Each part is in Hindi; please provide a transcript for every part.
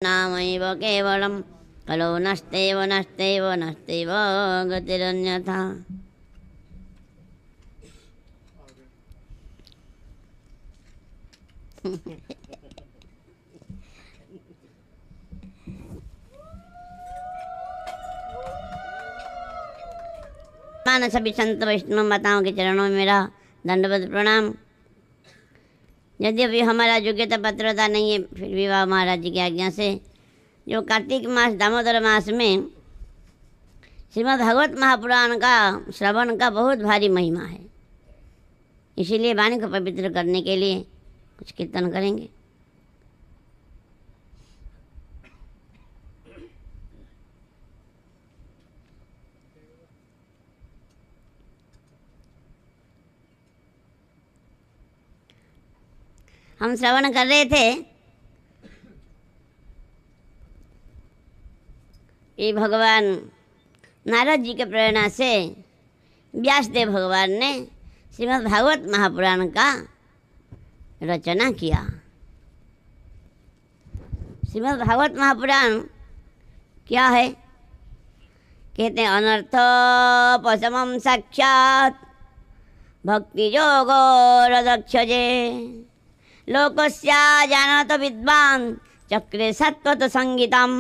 नामैव केवलं कलो नष्टैव नष्टैव नष्टैव गतिरन्यथा। मान सभी संत वैष्णव माताओं के चरणों में मेरा दंडवत प्रणाम। यदि अभी हमारा योग्यता पात्रता नहीं है, फिर विवाह महाराज जी की आज्ञा से जो कार्तिक मास दामोदर मास में श्रीमद् भागवत महापुराण का श्रवण का बहुत भारी महिमा है। इसीलिए वाणी को पवित्र करने के लिए कुछ कीर्तन करेंगे। हम श्रवण कर रहे थे ये भगवान नारद जी के प्रेरणा से व्यासदेव भगवान ने श्रीमद् भागवत महापुराण का रचना किया। श्रीमद् भागवत महापुराण क्या है? कहते हैं अनर्थ पशमं साक्षात् भक्ति योगो रदक्षजे लोकस्या जानत विद्वान् चक्रे सत्वत संगीतम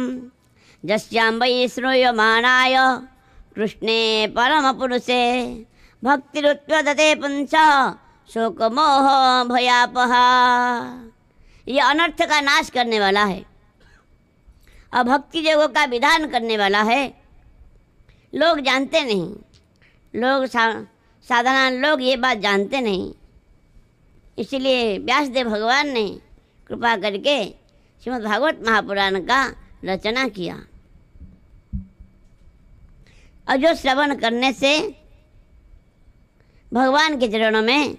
जस्यां वै श्रूयमाणाय कृष्णे परमपुरुषे भक्तिरुत्पद्यते पुंस शोकमोह भयापहा। ये अनर्थ का नाश करने वाला है और भक्ति योगों का विधान करने वाला है। लोग जानते नहीं, लोग साधारण लोग ये बात जानते नहीं। इसलिए व्यासदेव भगवान ने कृपा करके श्रीमद् भागवत महापुराण का रचना किया। और जो श्रवण करने से भगवान के चरणों में,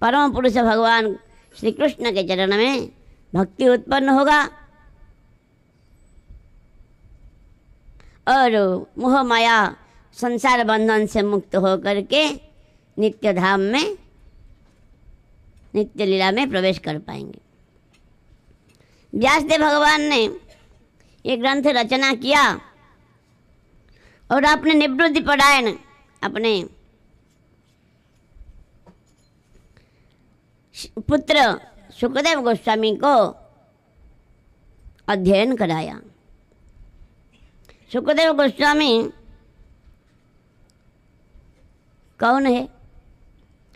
परम पुरुष भगवान श्री कृष्ण के चरण में भक्ति उत्पन्न होगा और मोह माया संसार बंधन से मुक्त होकर के नित्य धाम में, नित्य लीला में प्रवेश कर पाएंगे। व्यासदेव भगवान ने ये ग्रंथ रचना किया और अपने निवृत्ति परायण अपने पुत्र सुखदेव गोस्वामी को अध्ययन कराया। सुखदेव गोस्वामी कौन है?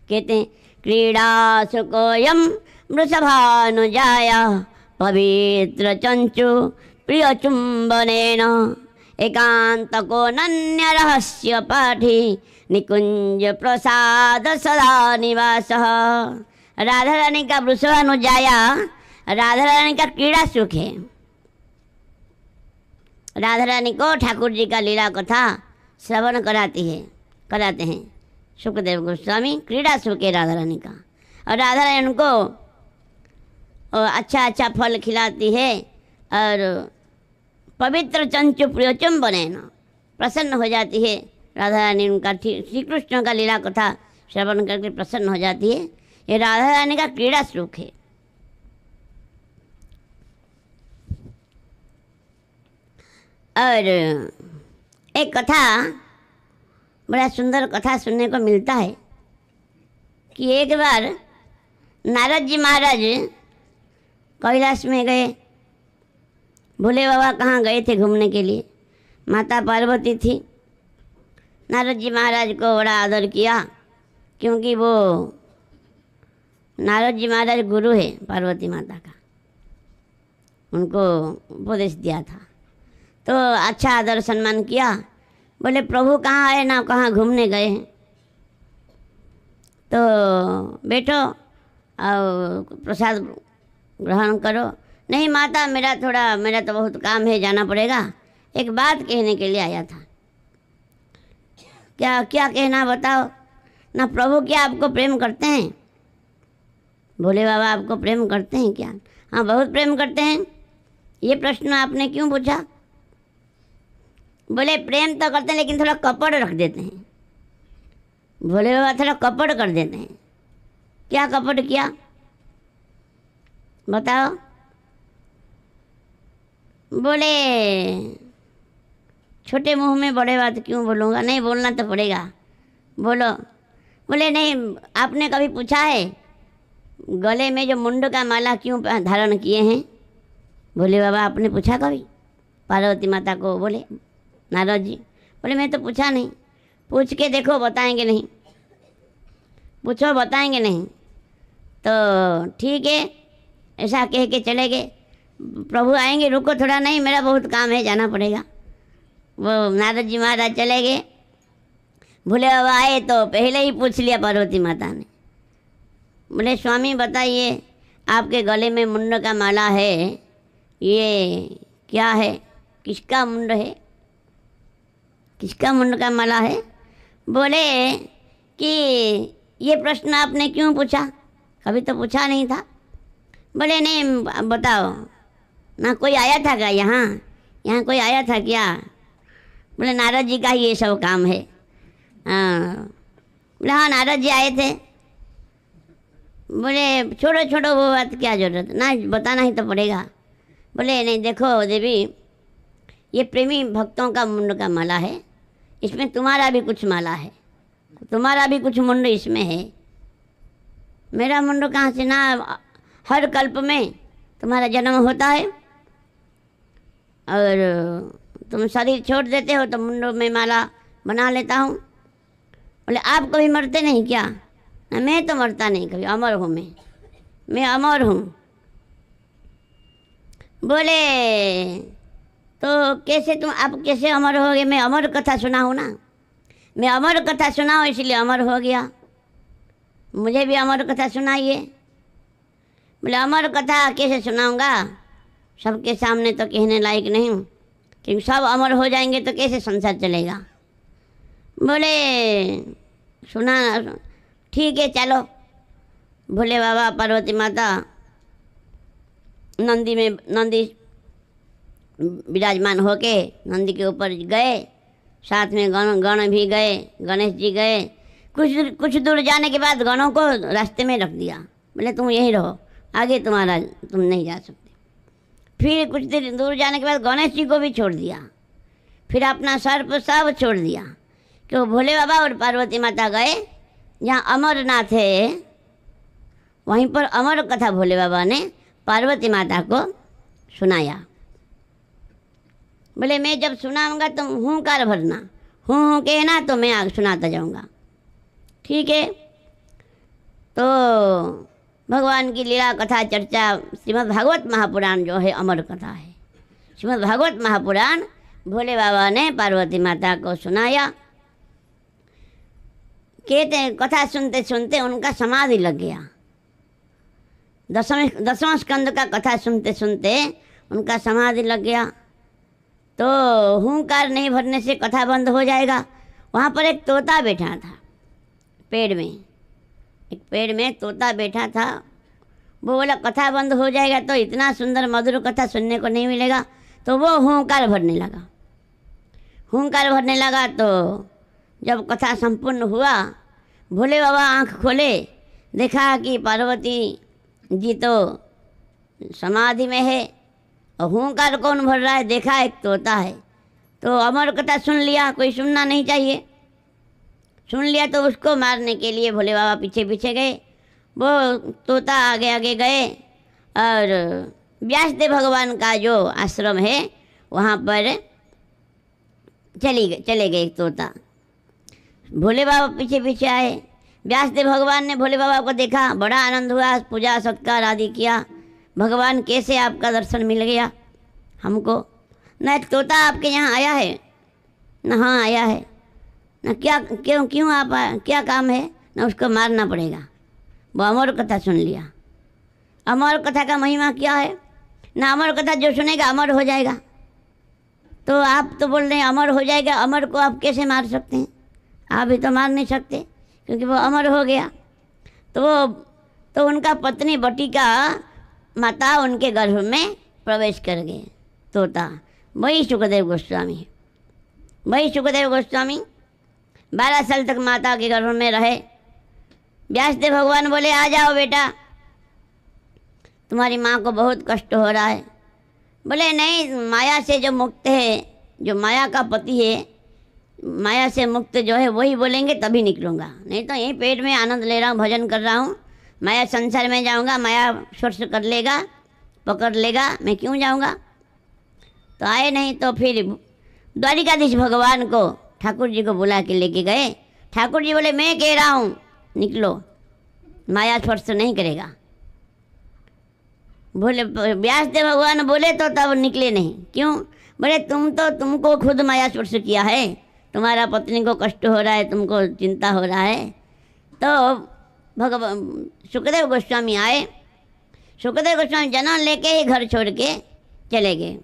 कहते हैं क्रीड़ा सुकोयम वृषभानुजाया पवित्र चंचु प्रिय चुंबनेन एकांतको नन्य रहस्य पाठी निकुंज प्रसाद सदा निवासः। राधा रानी का वृषभानुजाया, राधा रानी का क्रीड़ा सुख है। राधा रानी को ठाकुर जी का लीला कथा श्रवण कराते हैं सुखदेव गोस्वामी। क्रीड़ा सुख है राधा रानी का, और राधा रानी उनको अच्छा अच्छा फल खिलाती है और पवित्र चंचु प्रियोचम बने न प्रसन्न हो जाती है। राधा रानी उनका श्री कृष्ण का लीला कथा श्रवण करके प्रसन्न हो जाती है। ये राधा रानी का क्रीड़ा सुख है। और एक कथा, बड़ा सुंदर कथा सुनने को मिलता है कि एक बार नारद जी महाराज कैलाश में गए। भोले बाबा कहाँ गए थे घूमने के लिए, माता पार्वती थी। नारद जी महाराज को बड़ा आदर किया, क्योंकि वो नारद जी महाराज गुरु है पार्वती माता का, उनको उपदेश दिया था। तो अच्छा आदर सम्मान किया। बोले प्रभु कहाँ आए ना, कहाँ घूमने गए हैं, तो बैठो और प्रसाद ग्रहण करो। नहीं माता, मेरा तो बहुत काम है, जाना पड़ेगा। एक बात कहने के लिए आया था। क्या कहना बताओ ना। प्रभु क्या आपको प्रेम करते हैं? भोले बाबा आपको प्रेम करते हैं क्या? हाँ, बहुत प्रेम करते हैं। ये प्रश्न आपने क्यों पूछा? बोले प्रेम तो करते हैं, लेकिन थोड़ा कपड़ रख देते हैं। भोले बाबा थोड़ा कपड़ कर देते हैं। क्या कपड़ किया बताओ? बोले छोटे मुंह में बड़े बात क्यों बोलूँगा, नहीं बोलना तो पड़ेगा, बोलो। बोले नहीं, आपने कभी पूछा है गले में जो मुंड का माला क्यों धारण किए हैं? बोले बाबा आपने पूछा कभी पार्वती माता को? बोले नारद जी। बोले मैं तो पूछा नहीं। पूछ के देखो बताएंगे नहीं, पूछो बताएंगे नहीं। तो ठीक है, ऐसा कह के चले गए। प्रभु आएंगे, रुको थोड़ा, नहीं मेरा बहुत काम है, जाना पड़ेगा। वो नारद जी महाराज चले गए। भोले बाबा आए तो पहले ही पूछ लिया पार्वती माता ने। बोले स्वामी बताइए, आपके गले में मुंड का माला है, ये क्या है? किसका मुंड है? किसका मुंड का माला है? बोले कि ये प्रश्न आपने क्यों पूछा, कभी तो पूछा नहीं था। बोले नहीं बताओ ना, कोई आया था क्या यहाँ कोई आया था क्या? बोले नारद जी का ये सब काम है। हाँ, बोले हाँ नारद जी आए थे। बोले छोड़ो छोड़ो वो बात, क्या जरूरत, ना बताना ही तो पड़ेगा। बोले नहीं देखो देवी, ये प्रेमी भक्तों का मुंड का माला है, इसमें तुम्हारा भी कुछ माला है, तुम्हारा भी कुछ मुंड इसमें है। मेरा मुंड कहाँ से? ना हर कल्प में तुम्हारा जन्म होता है और तुम शरीर छोड़ देते हो तो मुंड में माला बना लेता हूँ। बोले आप कभी मरते नहीं क्या? ना मैं तो मरता नहीं कभी, अमर हूँ मैं अमर हूँ। बोले तो कैसे आप कैसे अमर हो गए? मैं अमर कथा सुना हूँ ना, मैं अमर कथा सुना हूँ इसलिए अमर हो गया, मुझे भी अमर कथा सुनाइए। बोले अमर कथा कैसे सुनाऊँगा, सबके सामने तो कहने लायक नहीं हूँ, क्योंकि सब अमर हो जाएंगे तो कैसे संसार चलेगा। बोले सुना, ठीक है चलो। भोले बाबा पार्वती माता नंदी विराजमान होके नंदी के ऊपर गए, साथ में गण भी गए, गणेश जी गए। कुछ दूर जाने के बाद गणों को रास्ते में रख दिया। बोले तुम यहीं रहो, आगे तुम नहीं जा सकते। फिर कुछ देर दूर जाने के बाद गणेश जी को भी छोड़ दिया, फिर अपना सर्प सब छोड़ दिया। क्यों? भोले बाबा और पार्वती माता गए जहाँ अमरनाथ है, वहीं पर अमर कथा भोले बाबा ने पार्वती माता को सुनाया। बोले मैं जब सुनाऊंगा तुम हूँकार भरना, हूँ कहना तो मैं आगे सुनाता जाऊँगा। ठीक है। तो भगवान की लीला कथा चर्चा श्रीमद् भागवत महापुराण जो है अमर कथा है। श्रीमद् भागवत महापुराण भोले बाबा ने पार्वती माता को सुनाया। कहते हैं कथा सुनते सुनते उनका समाधि लग गया। दसवां स्कंद का कथा सुनते सुनते उनका समाधि लग गया। तो हुंकार नहीं भरने से कथा बंद हो जाएगा। वहाँ पर एक तोता बैठा था पेड़ में, एक पेड़ में तोता बैठा था। वो बोला कथा बंद हो जाएगा तो इतना सुंदर मधुर कथा सुनने को नहीं मिलेगा। तो वो हुंकार भरने लगा। हुंकार भरने लगा तो जब कथा संपूर्ण हुआ, भोले बाबा आँख खोले, देखा कि पार्वती जी तो समाधि में है और हुंकार कौन भर रहा है, देखा एक तोता है। तो अमर कथा सुन लिया, कोई सुनना नहीं चाहिए, सुन लिया तो उसको मारने के लिए भोले बाबा पीछे पीछे गए। वो तोता आगे आगे गए और व्यासदेव भगवान का जो आश्रम है वहाँ पर चले गए तोता। भोले बाबा पीछे पीछे आए। व्यासदेव भगवान ने भोले बाबा को देखा, बड़ा आनंद हुआ, पूजा सत्कार आदि किया। भगवान कैसे आपका दर्शन मिल गया हमको? न एक तोता आपके यहाँ आया है, न हाँ आया है, न क्यों आप क्या काम है, न उसको मारना पड़ेगा। वो अमर कथा सुन लिया। अमर कथा का महिमा क्या है? न अमर कथा जो सुनेगा अमर हो जाएगा। तो आप तो बोल रहे हैं अमर हो जाएगा, अमर को आप कैसे मार सकते हैं? आप भी तो मार नहीं सकते क्योंकि वो अमर हो गया। तो उनका पत्नी बटिका माता उनके गर्भ में प्रवेश कर गए तोता। वही सुखदेव गोस्वामी है। वही सुखदेव गोस्वामी 12 साल तक माता के गर्भ में रहे। व्यासदेव भगवान बोले आ जाओ बेटा, तुम्हारी माँ को बहुत कष्ट हो रहा है। बोले नहीं, माया से जो मुक्त है, जो माया का पति है, माया से मुक्त जो है वही बोलेंगे तभी निकलूँगा, नहीं तो यहीं पेट में आनंद ले रहा हूँ, भजन कर रहा हूँ, माया संसार में जाऊँगा, माया स्पर्श कर लेगा, पकड़ लेगा, मैं क्यों जाऊँगा। तो आए नहीं, तो फिर द्वारिकाधीश भगवान को ठाकुर जी को बुला के लेके गए। ठाकुर जी बोले मैं कह रहा हूँ निकलो, माया स्पर्श नहीं करेगा। बोले व्यासदेव भगवान बोले तो तब निकले नहीं, क्यों। बोले तुमको खुद माया स्पर्श किया है, तुम्हारा पत्नी को कष्ट हो रहा है, तुमको चिंता हो रहा है। तो भगवान सुखदेव गोस्वामी आए। सुखदेव गोस्वामी जन्म लेके ही घर छोड़ के चले गए।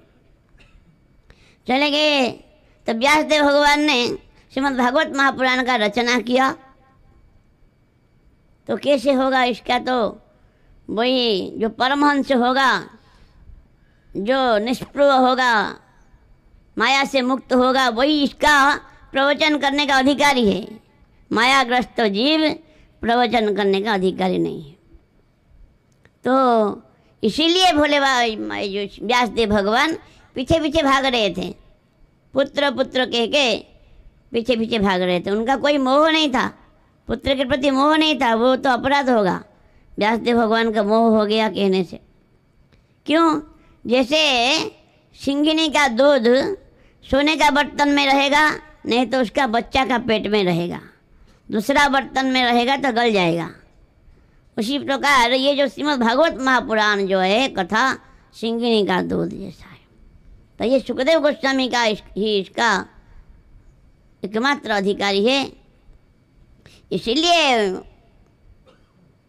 तो व्यासदेव भगवान ने श्रीमद् भागवत महापुराण का रचना किया। तो कैसे होगा इसका, तो वही जो परमहंस होगा, जो निष्प्रभ होगा, माया से मुक्त होगा, वही इसका प्रवचन करने का अधिकारी है। मायाग्रस्त जीव प्रवचन करने का अधिकारी नहीं है। तो इसीलिए भोले जो व्यासदेव भगवान पीछे पीछे भाग रहे थे, पुत्र पुत्र कह के पीछे पीछे भाग रहे थे। उनका कोई मोह नहीं था, पुत्र के प्रति मोह नहीं था, वो तो अपराध होगा। व्यासदेव भगवान का मोह हो गया कहने से। क्यों, जैसे सिंघिनी का दूध सोने का बर्तन में रहेगा, नहीं तो उसका बच्चा का पेट में रहेगा, दूसरा बर्तन में रहेगा तो गल जाएगा। उसी प्रकार ये जो श्रीमद् भागवत महापुराण जो है कथा सिंघिनी का दूध जैसा है। तो ये सुखदेव गोस्वामी का ही इसका एकमात्र अधिकारी है। इसीलिए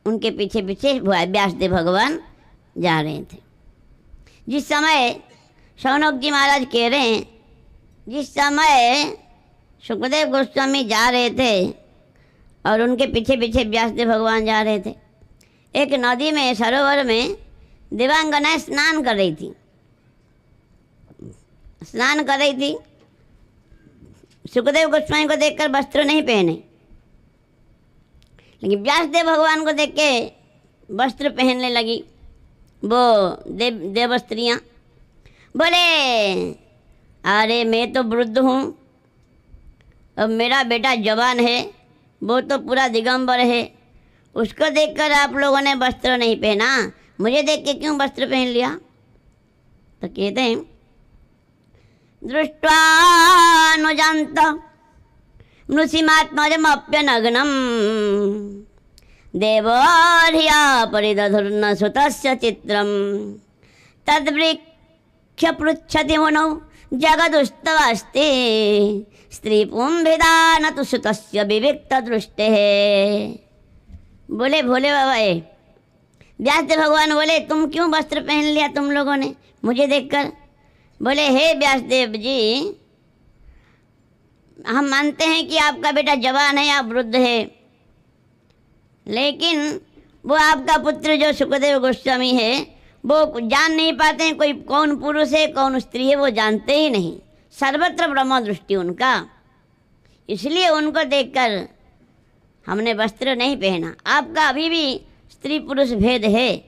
उनके पीछे पीछे व्यासदेव भगवान जा रहे थे। जिस समय शौनक जी महाराज कह रहे हैं, जिस समय सुखदेव गोस्वामी जा रहे थे और उनके पीछे पीछे व्यासदेव भगवान जा रहे थे, एक नदी में, सरोवर में देवांगनाएं स्नान कर रही थी। सुखदेव गोस्वामी को देखकर वस्त्र नहीं पहने, लेकिन व्यासदेव भगवान को देख के वस्त्र पहनने लगी वो देव स्त्रियाँ। बोले अरे मैं तो वृद्ध हूँ, अब मेरा बेटा जवान है, वो तो पूरा दिगंबर है, उसको देखकर आप लोगों ने वस्त्र नहीं पहना, मुझे देख के क्यों वस्त्र पहन लिया। तो कहते हैं दृष्ट्वानुजंत मृषिमात्मजमप्यनग्नं देवोर्या परिदधुर्न सुतस्य चित्रं तद्वृक्ष्य पृच्छति मुनौ जगदुस्तवस्ति स्त्रीपुंभिदान तु सुतस्य विविक्त दृष्टे। बोले भोले बाबा व्यासदेव भगवान बोले तुम क्यों वस्त्र पहन लिया तुम लोगों ने मुझे देखकर। बोले हे व्यासदेव जी, हम मानते हैं कि आपका बेटा जवान है, आप वृद्ध है, लेकिन वो आपका पुत्र जो सुखदेव गोस्वामी है वो जान नहीं पाते हैं कोई कौन पुरुष है कौन स्त्री है, वो जानते ही नहीं, सर्वत्र ब्रह्म दृष्टि उनका, इसलिए उनको देखकर हमने वस्त्र नहीं पहना। आपका अभी भी स्त्री पुरुष भेद है,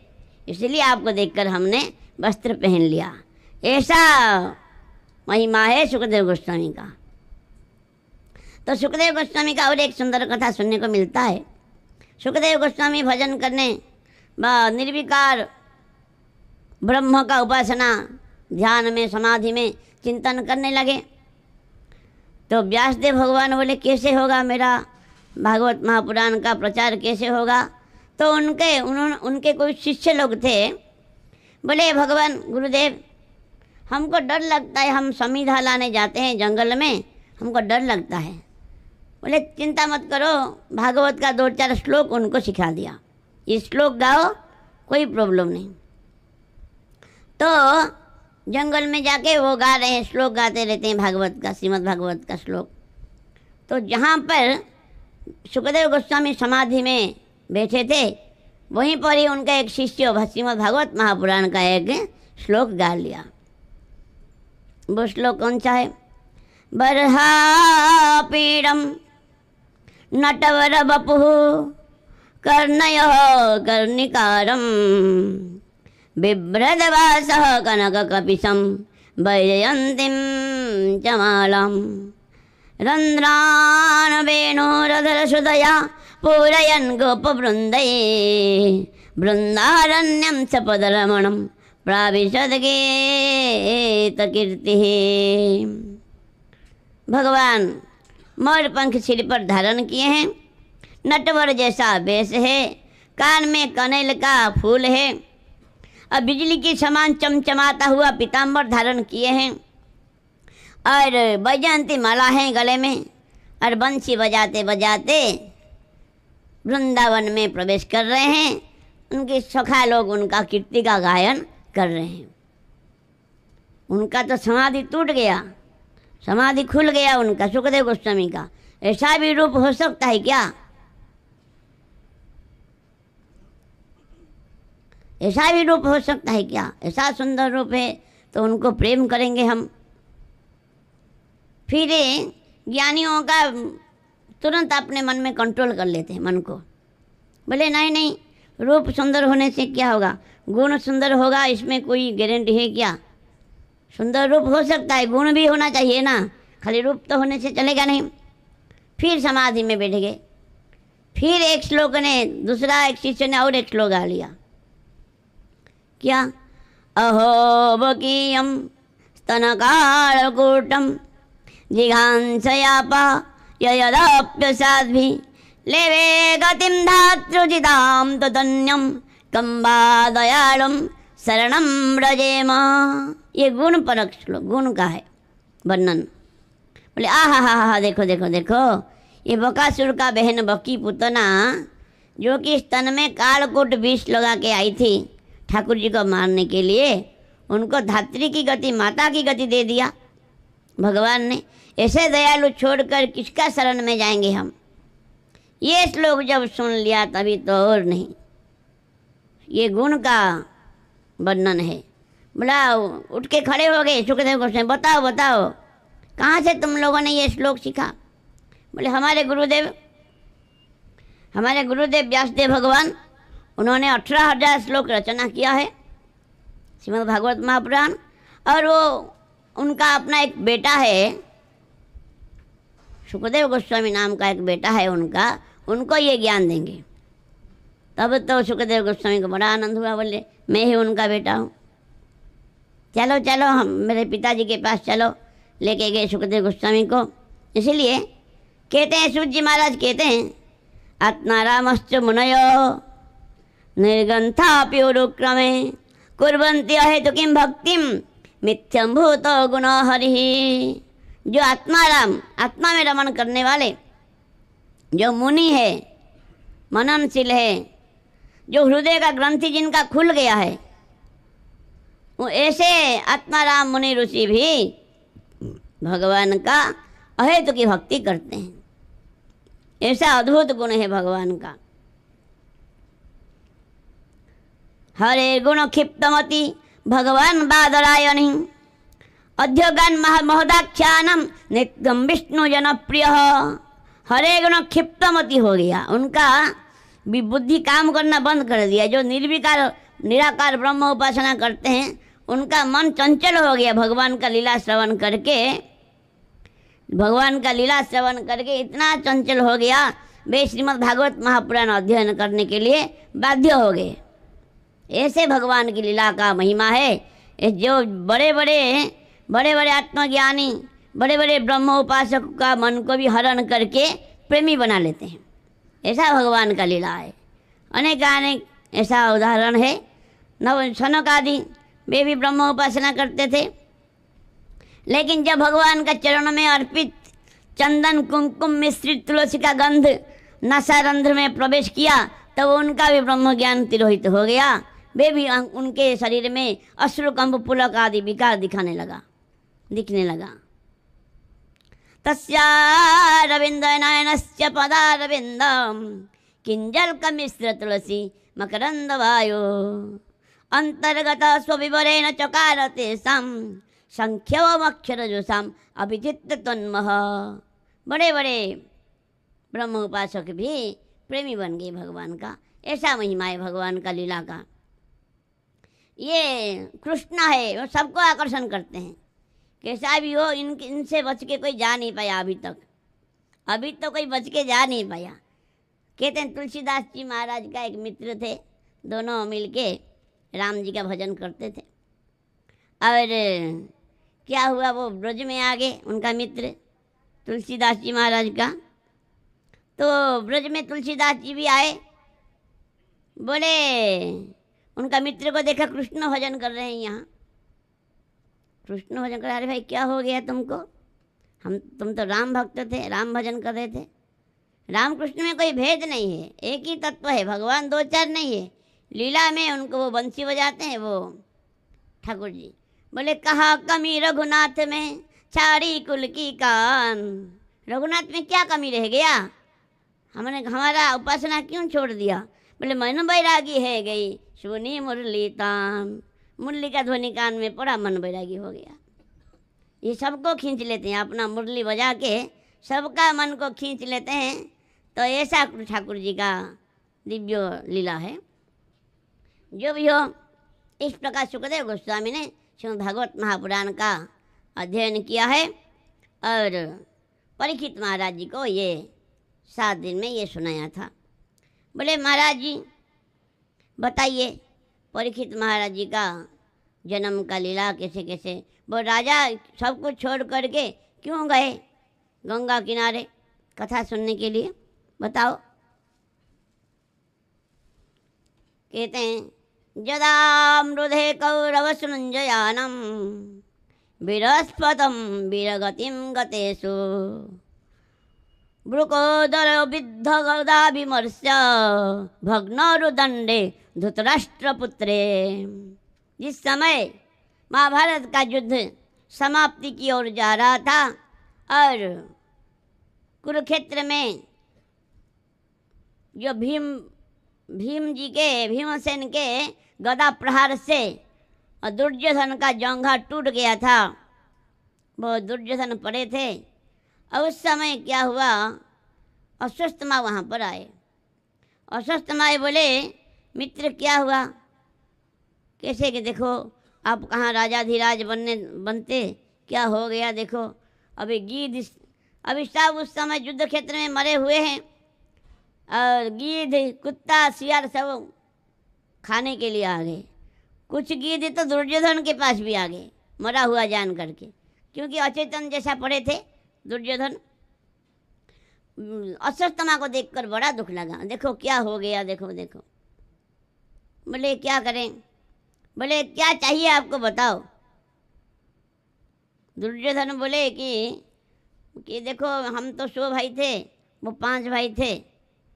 इसलिए आपको देखकर हमने वस्त्र पहन लिया। ऐसा महिमा है सुखदेव गोस्वामी का। तो सुखदेव गोस्वामी का और एक सुंदर कथा सुनने को मिलता है। सुखदेव गोस्वामी भजन करने व निर्विकार ब्रह्म का उपासना ध्यान में समाधि में चिंतन करने लगे। तो व्यासदेव भगवान बोले कैसे होगा मेरा भागवत महापुराण का प्रचार कैसे होगा। तो उनके कोई शिष्य लोग थे, बोले भगवान गुरुदेव हमको डर लगता है, हम समिधा लाने जाते हैं जंगल में, हमको डर लगता है। बोले चिंता मत करो, भागवत का 2-4 श्लोक उनको सिखा दिया, ये श्लोक गाओ कोई प्रॉब्लम नहीं। तो जंगल में जाके वो गा रहे हैं, श्लोक गाते रहते हैं भागवत का, श्रीमद् भागवत का श्लोक। तो जहाँ पर सुखदेव गोस्वामी समाधि में बैठे थे वहीं पर ही उनका एक शिष्य श्रीमद् भागवत महापुराण का एक श्लोक गा लिया। वो श्लोक कौन सा है? बर्हापीडम नटवर बपुः कर्णयः कर्णिकारं बिभ्रदवासः कनककपिशं वैजयन्तीं च मालां रन्ध्रान् वेणुरधरसुधया पूरयन् गोपवृन्दै बृन्दारण्यं च पदरमणं प्राविशद्गीतकीर्तिः। भगवान मोर पंख सिर पर धारण किए हैं, नटवर जैसा वेश है, कान में कनेल का फूल है, और बिजली के समान चमचमाता हुआ पीताम्बर धारण किए हैं, और वैजयंती माला है गले में, और बंसी बजाते बजाते वृंदावन में प्रवेश कर रहे हैं। उनके सखा लोग उनका कीर्ति का गायन कर रहे हैं। उनका तो समाधि टूट गया, समाधि खुल गया उनका, सुखदेव गोस्वामी का। ऐसा भी रूप हो सकता है क्या? ऐसा भी रूप हो सकता है क्या? ऐसा सुंदर रूप है तो उनको प्रेम करेंगे हम। फिर ज्ञानियों का तुरंत अपने मन में कंट्रोल कर लेते हैं मन को। बोले नहीं नहीं, रूप सुंदर होने से क्या होगा, गुण सुंदर होगा, इसमें कोई गारंटी है क्या? सुंदर रूप हो सकता है, गुण भी होना चाहिए ना, खाली रूप तो होने से चलेगा नहीं। फिर समाधि में बैठ गए। फिर एक श्लोक ने, दूसरा एक शिष्य ने और एक श्लोक गा लिया। क्या? अहो बकीयम स्तनकालकूटम जिघांसयापा यदाप्यसाद्भि लेवे गतिम धातृजिताम तदन्यम कंबा दयालम शरणम व्रजेम। ये गुण परक श्लोक, गुण का है वर्णन। बोले आहा हा हा, देखो देखो देखो, ये बकासुर का बहन बकी पुतना जो कि स्तन में कालकूट विष लगा के आई थी ठाकुर जी को मारने के लिए, उनको धात्री की गति, माता की गति दे दिया भगवान ने। ऐसे दयालु छोड़कर किसका शरण में जाएंगे हम? ये श्लोक जब सुन लिया तभी तो और नहीं, ये गुण का वर्णन है। बोला उठ के खड़े हो गए सुखदेव गोस्वामी, बताओ बताओ कहाँ से तुम लोगों ने ये श्लोक सीखा? बोले हमारे गुरुदेव व्यासदेव भगवान, उन्होंने 18,000 श्लोक रचना किया है श्रीमद् भागवत महापुराण, और वो उनका अपना एक बेटा है, सुखदेव गोस्वामी नाम का एक बेटा है उनका, उनको ये ज्ञान देंगे। तब तो सुखदेव गोस्वामी को बड़ा आनंद हुआ। बोले मैं ही उनका बेटा हूँ, चलो चलो हम मेरे पिताजी के पास चलो। लेके गए सुखदेव गोस्वामी को। इसलिए कहते हैं, सूत जी महाराज कहते हैं, आत्मारामश्च मुनयो निर्गंथापि उरुक्रमे कुर्वन्ति अहेतु किं भक्तिम मिथ्यम भूत गुण हरि। जो आत्माराम, आत्मा में रमण करने वाले जो मुनि है, मननशील है, जो हृदय का ग्रंथि जिनका खुल गया है, वो ऐसे आत्माराम मुनि ऋषि भी भगवान का अहेतु की भक्ति करते हैं। ऐसा अद्भुत गुण है भगवान का। हरे गुण क्षिप्तमति भगवान बादरायणी अध्यगान महोदाख्यानम नित्यम विष्णु जनप्रिय। हरे गुण क्षिप्तमति हो गया, उनका बुद्धि काम करना बंद कर दिया। जो निर्विकार निराकार ब्रह्म उपासना करते हैं उनका मन चंचल हो गया भगवान का लीला श्रवण करके। भगवान का लीला श्रवण करके इतना चंचल हो गया, वे श्रीमद् भागवत महापुराण अध्ययन करने के लिए बाध्य हो गए। ऐसे भगवान की लीला का महिमा है। जो बड़े बड़े आत्मज्ञानी, बड़े बड़े ब्रह्म उपासक का मन को भी हरण करके प्रेमी बना लेते हैं। ऐसा भगवान का लीला है। अनेक ऐसा उदाहरण है। नव सनक आदि वे भी ब्रह्म उपासना करते थे, लेकिन जब भगवान का चरण में अर्पित चंदन कुमकुम मिश्रित तुलसी का गंध नसारंध्र में प्रवेश किया तब उनका भी ब्रह्म ज्ञान तिरोहित हो गया। वे भी, उनके शरीर में अश्रुकंभ पुलक आदि विकार दिखने लगा। तस्यारविंद नयनस्य पदारविंदम किंजल्कमिश्र तुलसी मकरंद वायो अंतर्गत स्वविवरेण चकारते सम संख्यवमक्षरजुषाम अभिचित्त तन्मह। बड़े बड़े ब्रह्म उपासक भी प्रेमी बन गए भगवान का। ऐसा महिमा है भगवान का लीला का। ये कृष्ण है, वो सबको आकर्षण करते हैं। कैसा भी हो, इनसे बच के कोई जा नहीं पाया अभी तक, अभी तो कोई बच के जा नहीं पाया। कहते हैं तुलसीदास जी महाराज का एक मित्र थे, दोनों मिलके राम जी का भजन करते थे। और क्या हुआ, वो ब्रज में आ गए, उनका मित्र तुलसीदास जी महाराज का। तो ब्रज में तुलसीदास जी भी आए, बोले उनका मित्र को देखा कृष्ण भजन कर रहे हैं यहाँ, कृष्ण भजन कर रहे। अरे भाई क्या हो गया तुमको, तुम तो राम भक्त थे, राम भजन कर रहे थे। राम कृष्ण में कोई भेद नहीं है, एक ही तत्व है, भगवान दो चार नहीं है। लीला में उनको वो बंसी बजाते हैं वो ठाकुर जी। बोले कहा कमी रघुनाथ में छाड़ी कुल की कान, रघुनाथ में क्या कमी रह गया, हमने हमारा उपासना क्यों छोड़ दिया। बोले मन बैरागी है गई सुनी मुरली तान, मुरली का ध्वनि कान में पड़ा, मन बैरागी हो गया। ये सबको खींच लेते हैं, अपना मुरली बजा के सबका मन को खींच लेते हैं। तो ऐसा ठाकुर जी का दिव्य लीला है। जो भी हो, इस प्रकार सुखदेव गोस्वामी ने श्रीमद् भागवत महापुराण का अध्ययन किया है और परीक्षित महाराज जी को ये 7 दिन में ये सुनाया था। बोले महाराज जी बताइए परीक्षित महाराज जी का जन्म का लीला कैसे कैसे। वो राजा सब कुछ छोड़ करके क्यों गए गंगा किनारे कथा सुनने के लिए, बताओ। कहते हैं जदा मृधे कौरव सुनंजयानम विरस्पतम वीरगतिम गतेषु ब्रुकोदर विद्ध गदाभिमर्श्य भग्नरुदंडे धृतराष्ट्रपुत्रे। जिस समय महाभारत का युद्ध समाप्ति की ओर जा रहा था और कुरुक्षेत्र में जो भीमसेन के गदा प्रहार से दुर्योधन का जंघा टूट गया था, वो दुर्योधन पड़े थे। और उस समय क्या हुआ, अश्वत्थामा वहाँ पर आए। अश्वत्थामा बोले मित्र क्या हुआ, कैसे कि देखो आप कहाँ राजाधिराज बनते, क्या हो गया देखो। अभी सब उस समय युद्ध क्षेत्र में मरे हुए हैं और गीध कुत्ता सियार सब खाने के लिए आ गए। कुछ गीध तो दुर्योधन के पास भी आ गए मरा हुआ जान करके, क्योंकि अचेतन जैसा पड़े थे दुर्योधन। अश्वत्थामा को देखकर बड़ा दुख लगा, देखो क्या हो गया, देखो देखो। बोले क्या करें, बोले क्या चाहिए आपको बताओ। दुर्योधन बोले कि देखो हम तो 100 भाई थे, वो 5 भाई थे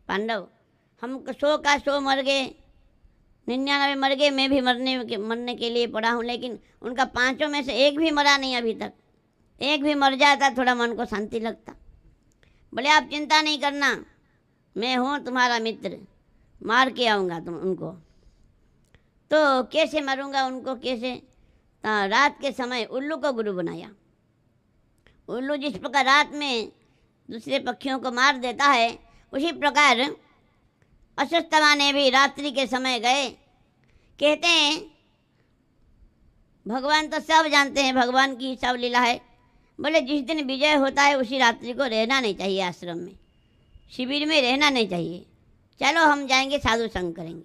पांडव, हम 100 का 100 मर गए, 99 मर गए, मैं भी मरने के लिए पड़ा हूँ। लेकिन उनका 5 में से एक भी मरा नहीं अभी तक, एक भी मर जाता थोड़ा मन को शांति लगता। बोले आप चिंता नहीं करना, मैं हूँ तुम्हारा मित्र, मार के आऊँगा तुम उनको। तो कैसे मारूंगा उनको, कैसे। तो रात के समय उल्लू को गुरु बनाया। उल्लू जिस प्रकार रात में दूसरे पक्षियों को मार देता है, उसी प्रकार अश्वत्थामा ने भी रात्रि के समय गए। कहते हैं भगवान तो सब जानते हैं, भगवान की सब लीला है। बोले जिस दिन विजय होता है उसी रात्रि को रहना नहीं चाहिए, आश्रम में शिविर में रहना नहीं चाहिए, चलो हम जाएंगे साधु संग करेंगे।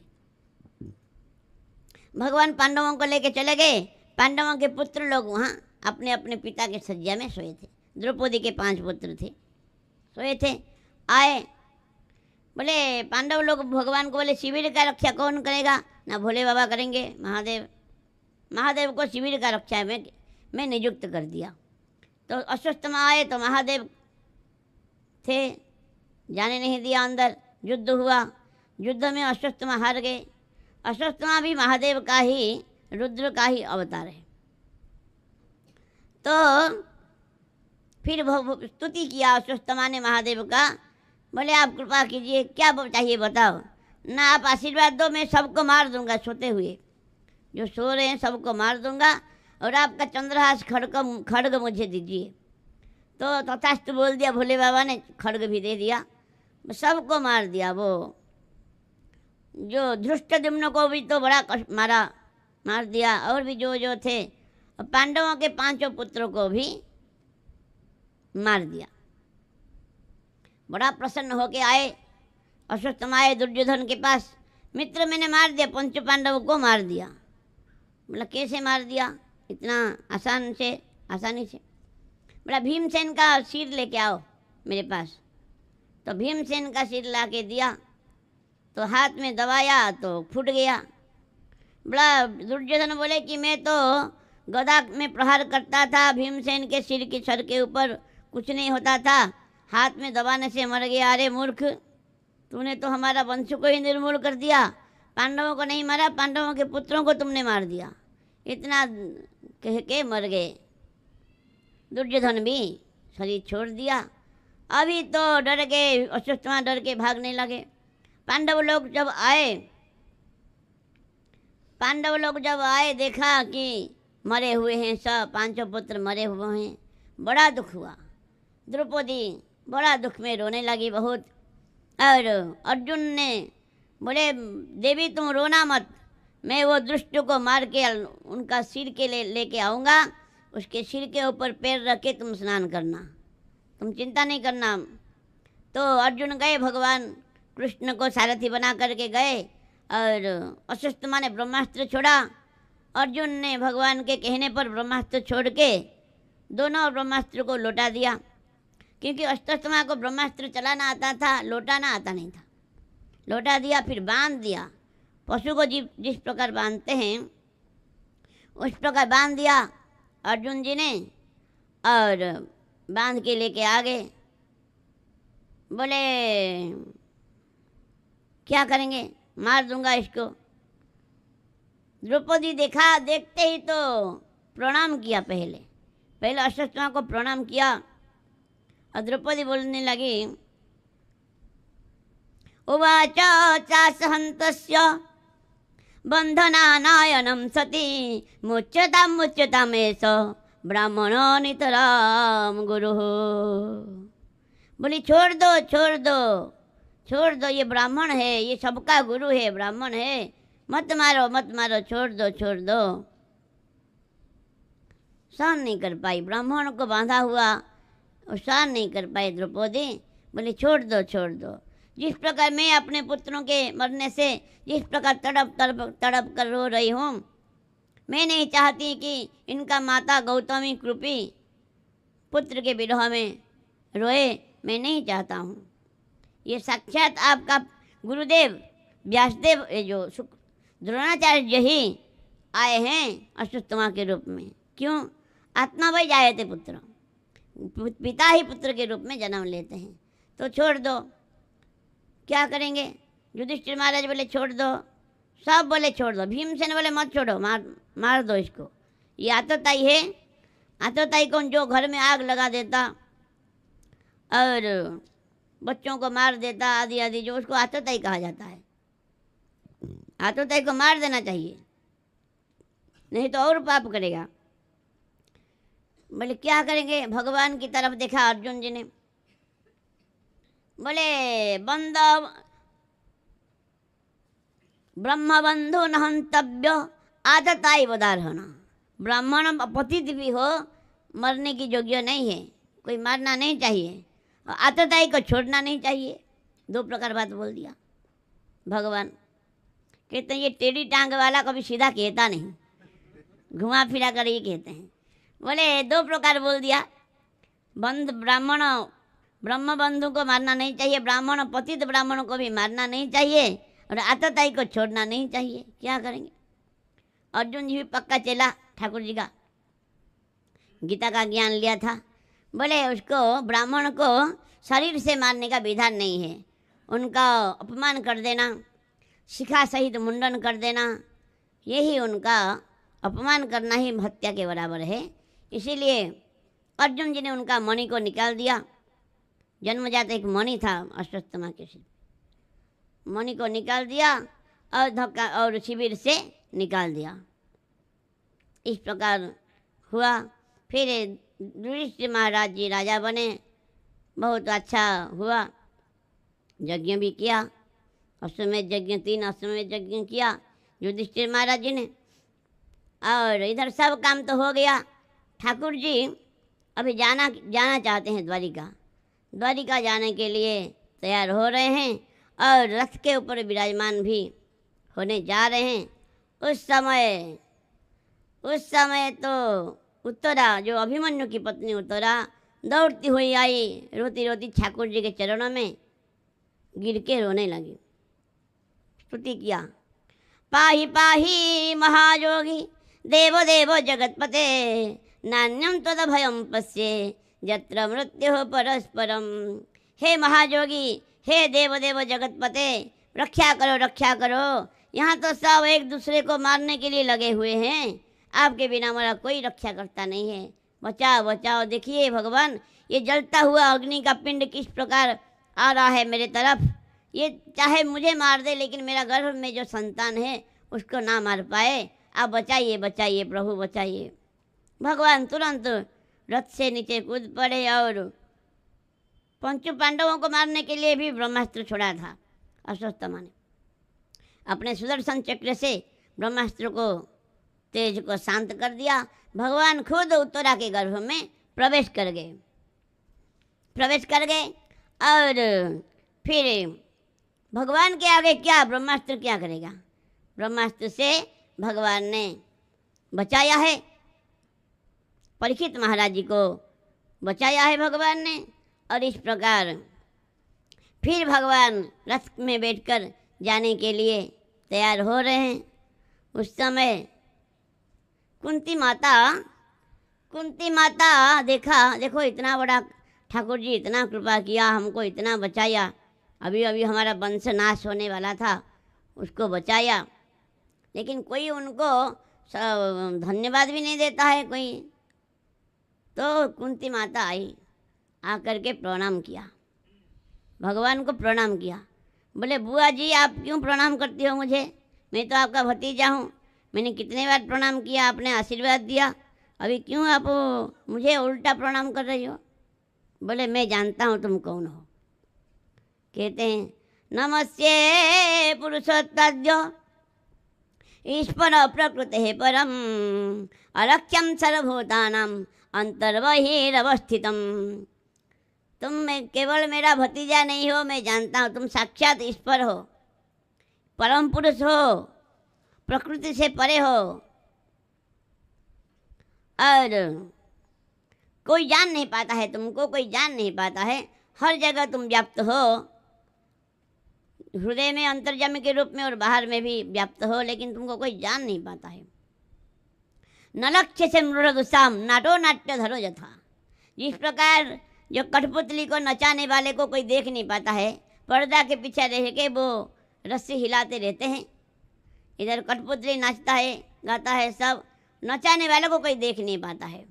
भगवान पांडवों को लेके चले गए। पांडवों के पुत्र लोग वहाँ अपने अपने पिता के सज्जा में सोए थे। द्रौपदी के 5 पुत्र थे, सोए थे। आए, बोले पांडव लोग भगवान को बोले शिविर का रक्षा कौन करेगा, ना भोले बाबा करेंगे, महादेव को शिविर का रक्षा मैं नियुक्त कर दिया। तो अश्वत्थामा आए तो महादेव थे, जाने नहीं दिया अंदर। युद्ध हुआ, युद्ध में अश्वत्थामा हार गए। अश्वत्थामा भी महादेव का ही, रुद्र का ही अवतार है। तो फिर स्तुति किया अश्वत्थामा ने महादेव का। बोले आप कृपा कीजिए, क्या चाहिए बताओ ना, आप आशीर्वाद दो, मैं सबको मार दूंगा, सोते हुए जो सो रहे हैं सबको मार दूंगा, और आपका चंद्रहास खड्ग मुझे दीजिए। तो तथास्तु बोल दिया भोले बाबा ने, खड्ग भी दे दिया, सबको मार दिया। वो जो धृष्टद्युम्न को भी तो बड़ा मारा, मार दिया, और भी जो जो थे, और पांडवों के 5 पुत्रों को भी मार दिया। बड़ा प्रसन्न होके आए अश्वत्थामा, आए दुर्योधन के पास, मित्र मैंने मार दिया, 5 पांडवों को मार दिया। बोला कैसे मार दिया, इतना आसानी से। बोला भीमसेन का सिर लेके आओ मेरे पास। तो भीमसेन का सिर ला के दिया, तो हाथ में दबाया तो फूट गया। बड़ा दुर्योधन बोले कि मैं तो गदा में प्रहार करता था, भीमसेन के सिर की सर के ऊपर कुछ नहीं होता था, हाथ में दबाने से मर गया। अरे मूर्ख, तूने तो हमारा वंश को ही निर्मूल कर दिया, पांडवों को नहीं मारा, पांडवों के पुत्रों को तुमने मार दिया। इतना कह के मर गए। दुर्योधन भी शरीर छोड़ दिया। अभी तो डर गए, अश्वत्थामा डर के भागने लगे। पांडव लोग जब आए देखा कि मरे हुए हैं, सब 5 पुत्र मरे हुए हैं। बड़ा दुख हुआ। द्रौपदी बड़ा दुख में रोने लगी बहुत। और अर्जुन ने बोले देवी तुम रोना मत, मैं वो दुष्ट को मार के उनका सिर के लेके आऊँगा, उसके सिर के ऊपर पैर रख के तुम स्नान करना, तुम चिंता नहीं करना। तो अर्जुन गए, भगवान कृष्ण को सारथी बना करके गए, और अश्वत्थामा ने ब्रह्मास्त्र छोड़ा। अर्जुन ने भगवान के कहने पर ब्रह्मास्त्र छोड़ के दोनों ब्रह्मास्त्र को लौटा दिया, क्योंकि अश्वत्थामा को ब्रह्मास्त्र चलाना आता था, लौटाना आता नहीं था। लौटा दिया, फिर बांध दिया। पशु को जिस प्रकार बांधते हैं उस प्रकार बांध दिया अर्जुन जी ने, और बांध के लेके आ गए। बोले क्या करेंगे, मार दूंगा इसको। द्रौपदी देखते ही तो प्रणाम किया। पहले अश्वत्थामा को प्रणाम किया, और द्रौपदी बोलने लगी उवाच चासहन्तस्य बन्धनानायनं सती मुच्यतामेष ब्राह्मणो नितराम गुरुः। बोली छोड़ दो, ये ब्राह्मण है, ये सबका गुरु है, ब्राह्मण है, मत मारो, छोड़ दो। सहन नहीं कर पाई, ब्राह्मण को बांधा हुआ और सहन नहीं कर पाई द्रौपदी। बोली छोड़ दो। जिस प्रकार मैं अपने पुत्रों के मरने से जिस प्रकार तड़प कर रो रही हूँ, मैं नहीं चाहती कि इनका माता गौतमी कृपी पुत्र के विरह में रोए, मैं नहीं चाहता हूँ। ये साक्षात आपका गुरुदेव व्यासदेव, ये जो द्रोणाचार्य ही आए हैं अश्वत्थामा के रूप में। क्यों? आत्मावश आए थे पुत्र, पिता ही पुत्र के रूप में जन्म लेते हैं। तो छोड़ दो, क्या करेंगे? युधिष्ठिर महाराज बोले छोड़ दो, सब बोले छोड़ दो। भीमसेन बोले मत छोड़ो, मार दो इसको। ये आतताई है, आतताई कौन? जो घर में आग लगा देता और बच्चों को मार देता आदि, जो उसको आतताई कहा जाता है। आतताई को मार देना चाहिए, नहीं तो और पाप करेगा। बोले क्या करेंगे? भगवान की तरफ देखा अर्जुन जी ने, बोले ब्रह्मबंधु न हंतव्य आतताई वदारहना। ब्राह्मण पतित भी हो, मरने की योग्य नहीं है, कोई मारना नहीं चाहिए, और आतताई को छोड़ना नहीं चाहिए। 2 प्रकार बात बोल दिया भगवान। कहते हैं ये टेढ़ी टांग वाला कभी सीधा कहता नहीं, घुमा फिरा कर ये कहते हैं। बोले 2 प्रकार बोल दिया, ब्रह्म बंधु को मारना नहीं चाहिए, ब्राह्मण पतित ब्राह्मण को भी मारना नहीं चाहिए, और आतताई को छोड़ना नहीं चाहिए। क्या करेंगे? अर्जुन जी भी पक्का चेला ठाकुर जी का, गीता का ज्ञान लिया था। बोले उसको, ब्राह्मण को शरीर से मारने का विधान नहीं है, उनका अपमान कर देना, शिखा सहित मुंडन कर देना, यही उनका अपमान करना ही हत्या के बराबर है। इसीलिए अर्जुन जी ने उनका मणि को निकाल दिया। जन्मजात एक मणि था अश्वत्थामा के सिर, मणि को निकाल दिया और धक्का और शिविर से निकाल दिया। इस प्रकार हुआ। फिर युधिष्ठिर महाराज जी राजा बने, बहुत अच्छा हुआ। यज्ञ भी किया, अश्वमेध यज्ञ 3 अश्वमेध यज्ञ किया युधिष्ठिर महाराज जी ने। और इधर सब काम तो हो गया। ठाकुर जी अभी जाना जाना चाहते हैं द्वारिका। द्वारिका जाने के लिए तैयार हो रहे हैं और रथ के ऊपर विराजमान भी होने जा रहे हैं। उस समय तो उत्तरा, जो अभिमन्यु की पत्नी उत्तरा, दौड़ती हुई आई, रोती रोती ठाकुर जी के चरणों में गिर के रोने लगी। स्तुति किया, पाहि पाहि महायोगी देव देव जगतपते, नान्यम तदभयम पश्ये यत्र मृत्यु परस्परम। हे महायोगी, हे देव देव जगतपते, रक्षा करो रक्षा करो। यहाँ तो सब एक दूसरे को मारने के लिए लगे हुए हैं, आपके बिना हमारा कोई रक्षा करता नहीं है। बचाओ बचाओ। देखिए भगवान, ये जलता हुआ अग्नि का पिंड किस प्रकार आ रहा है मेरे तरफ। ये चाहे मुझे मार दे, लेकिन मेरा गर्भ में जो संतान है उसको ना मार पाए। आप बचाइए बचाइए प्रभु बचाइए। भगवान तुरंत रथ से नीचे कूद पड़े और पंचु पांडवों को मारने के लिए भी ब्रह्मास्त्र छोड़ा था। अश्वत्थामा ने अपने सुदर्शन चक्र से ब्रह्मास्त्र को, तेज को शांत कर दिया। भगवान खुद उत्तरा के गर्भ में प्रवेश कर गए और फिर भगवान के आगे क्या, ब्रह्मास्त्र क्या करेगा। ब्रह्मास्त्र से भगवान ने बचाया है, परीक्षित महाराज जी को बचाया है भगवान ने। और इस प्रकार फिर भगवान रथ में बैठकर जाने के लिए तैयार हो रहे हैं। उस समय कुंती माता देखो इतना बड़ा ठाकुर जी इतना कृपा किया, हमको इतना बचाया। अभी अभी हमारा वंश नाश होने वाला था, उसको बचाया, लेकिन कोई उनको धन्यवाद भी नहीं देता है कोई। तो कुंती माता आई, आकर के प्रणाम किया, भगवान को प्रणाम किया। बोले बुआ जी, आप क्यों प्रणाम करती हो मुझे? मैं तो आपका भतीजा हूँ, मैंने कितने बार प्रणाम किया, आपने आशीर्वाद दिया, अभी क्यों आप मुझे उल्टा प्रणाम कर रही हो? बोले मैं जानता हूँ तुम कौन हो। कहते हैं, नमस्ये पुरुषोत्तद्यो ईश्वर प्रकृते परम, अलक्ष्यम सर्वभूतानाम अंतर्बहिरवस्थितम। तुम मैं केवल मेरा भतीजा नहीं हो, मैं जानता हूँ तुम साक्षात ईश्वर हो, परम पुरुष हो, प्रकृति से परे हो, और कोई जान नहीं पाता है तुमको, कोई जान नहीं पाता है। हर जगह तुम व्याप्त हो, हृदय में अंतर्यामी के रूप में और बाहर में भी व्याप्त हो, लेकिन तुमको कोई जान नहीं पाता है। नलक्ष्य से मृदुसाम नाटो नाट्य धरो यथा। जिस प्रकार जो कठपुतली को नचाने वाले को कोई देख नहीं पाता है, पर्दा के पीछे रह के वो रस्सी हिलाते रहते हैं, इधर कठपुतली नाचता है गाता है, सब नचाने वाले को कोई देख नहीं पाता है।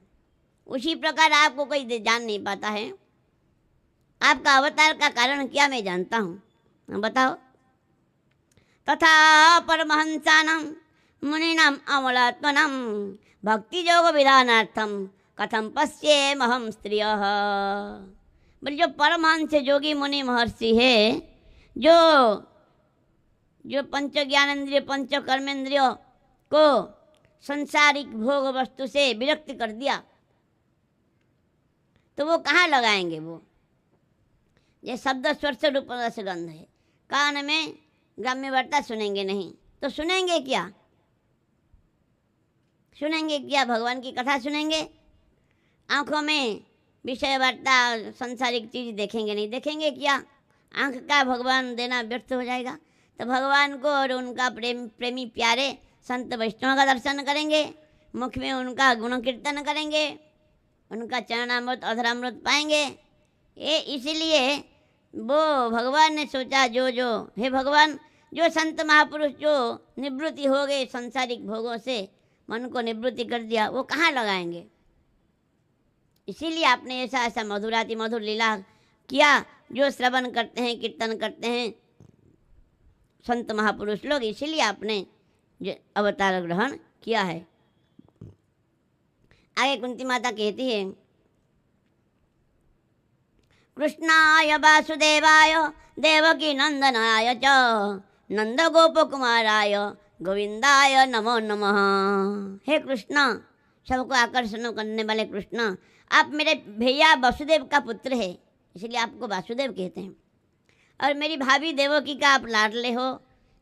उसी प्रकार आपको कोई जान नहीं पाता है। आपका अवतार का कारण क्या मैं जानता हूँ, बताओ। तथा परमहंसानां मुनीनाम अमलात्मनां भक्ति योग विधानार्थम कथम पश्येमहं स्त्रियः। बोले जो परमहंस योगी मुनि महर्षि है, जो पंच ज्ञानेन्द्रिय पंच कर्मेंद्रियों को संसारिक भोग वस्तु से विरक्त कर दिया, तो वो कहाँ लगाएंगे? वो ये शब्द स्पर्श रूप रस गंध है, कान में ग्राम्य वार्ता सुनेंगे नहीं तो सुनेंगे क्या? भगवान की कथा सुनेंगे? आँखों में विषय वार्ता संसारिक चीज देखेंगे नहीं, देखेंगे क्या? आँख का भगवान देना व्यर्थ हो जाएगा। तो भगवान को और उनका प्रेमी प्यारे संत वैष्णव का दर्शन करेंगे, मुख में उनका गुण कीर्तन करेंगे, उनका चरणामृत अधरामृत पाएंगे। ये इसलिए वो भगवान ने सोचा, जो हे भगवान, जो संत महापुरुष जो निवृत्ति हो गए संसारिक भोगों से, मन को निवृत्ति कर दिया, वो कहाँ लगाएंगे? इसीलिए आपने ऐसा मधुराति मधुर लीला किया। जो श्रवण करते हैं, कीर्तन करते हैं संत महापुरुष लोग, इसीलिए आपने जो अवतार ग्रहण किया है। आगे कुंती माता कहती है, कृष्णाय वासुदेवाय देवकी नंदनाय च नंद गोप कुमाराय गोविंदाय नमो नमः। हे कृष्ण, सबको आकर्षण करने वाले कृष्ण, आप मेरे भैया वसुदेव का पुत्र है, इसलिए आपको वासुदेव कहते हैं। और मेरी भाभी देवकी का आप लाडले हो,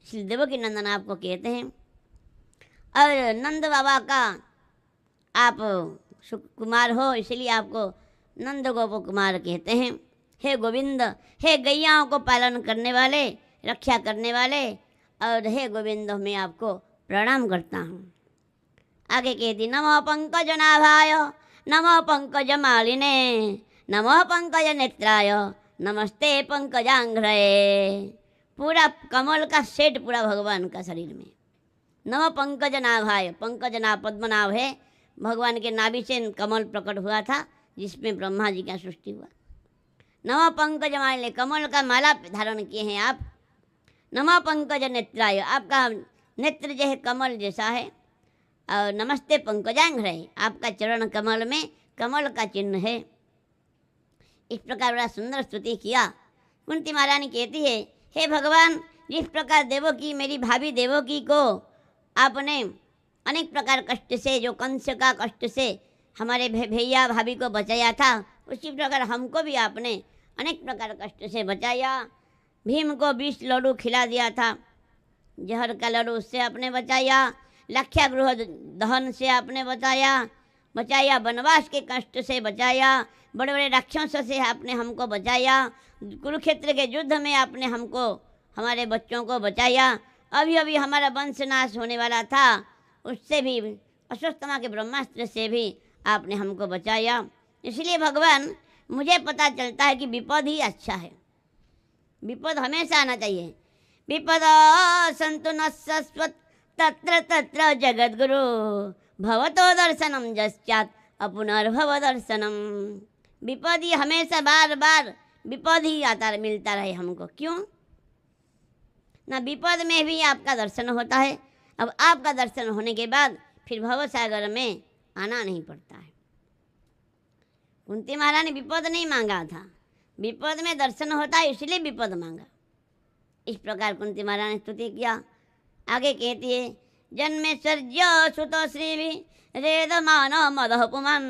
इसलिए देवकी नंदन आपको कहते हैं। और नंद बाबा का आप कुमार हो, इसलिए आपको नंद गोप कुमार कहते हैं। हे गोविंद, हे गैयाओं को पालन करने वाले, रक्षा करने वाले, और हे गोविंद मैं आपको प्रणाम करता हूँ। आगे कहती नमो पंकज नाभाय, नमो पंकज मालिने, नमो पंकज नेत्राय, नमस्ते पंकजांघ्रये। पूरा कमल का सेट पूरा भगवान का शरीर में। नमो पंकज नाभाय, पंकज नाभ पद्मनाभ है, भगवान के नाभि से कमल प्रकट हुआ था जिसमें ब्रह्मा जी का सृष्टि हुआ। नमो पंकज मालिने, कमल का माला धारण किए हैं आप। नमो पंकज नेत्राय, आपका नेत्र जो है कमल जैसा है। और नमस्ते पंकजांघ्रये, आपका चरण कमल में कमल का चिन्ह है। इस प्रकार बड़ा सुंदर स्तुति किया। कुंती महारानी कहती है, हे भगवान, जिस प्रकार देवकी मेरी भाभी देवकी को आपने अनेक प्रकार कष्ट से, जो कंस का कष्ट से हमारे भैया भाभी को बचाया था, उसी प्रकार हमको भी आपने अनेक प्रकार कष्ट से बचाया। भीम को 20 लड्डू खिला दिया था, जहर का लड्डू, उससे आपने बचाया। लक्षागृह दहन से आपने बचाया, वनवास के कष्ट से बचाया, बड़े बड़े राक्षसों से आपने हमको बचाया, कुरुक्षेत्र के युद्ध में आपने हमको, हमारे बच्चों को बचाया। अभी अभी हमारा वंश नाश होने वाला था, उससे भी, अश्वत्थामा के ब्रह्मास्त्र से भी आपने हमको बचाया। इसलिए भगवान, मुझे पता चलता है कि विपद ही अच्छा है, विपद हमेशा आना चाहिए। विपद संतु न सस्वत तत्र तत्र जगद्गुरु, भवतो दर्शनम जश्चात् अपुनर्भव दर्शनम। विपद ही हमेशा, बार बार विपद ही आता मिलता रहे हमको। क्यों ना, विपद में भी आपका दर्शन होता है। अब आपका दर्शन होने के बाद फिर भव सागर में आना नहीं पड़ता है। कुंती महारानी विपद नहीं मांगा था, विपद में दर्शन होता है इसलिए विपद मांगा। इस प्रकार कुंती महारानी स्तुति किया। आगे कहती है, जन्मेश्वर्य सुत श्री रेदमान मदह पुमान,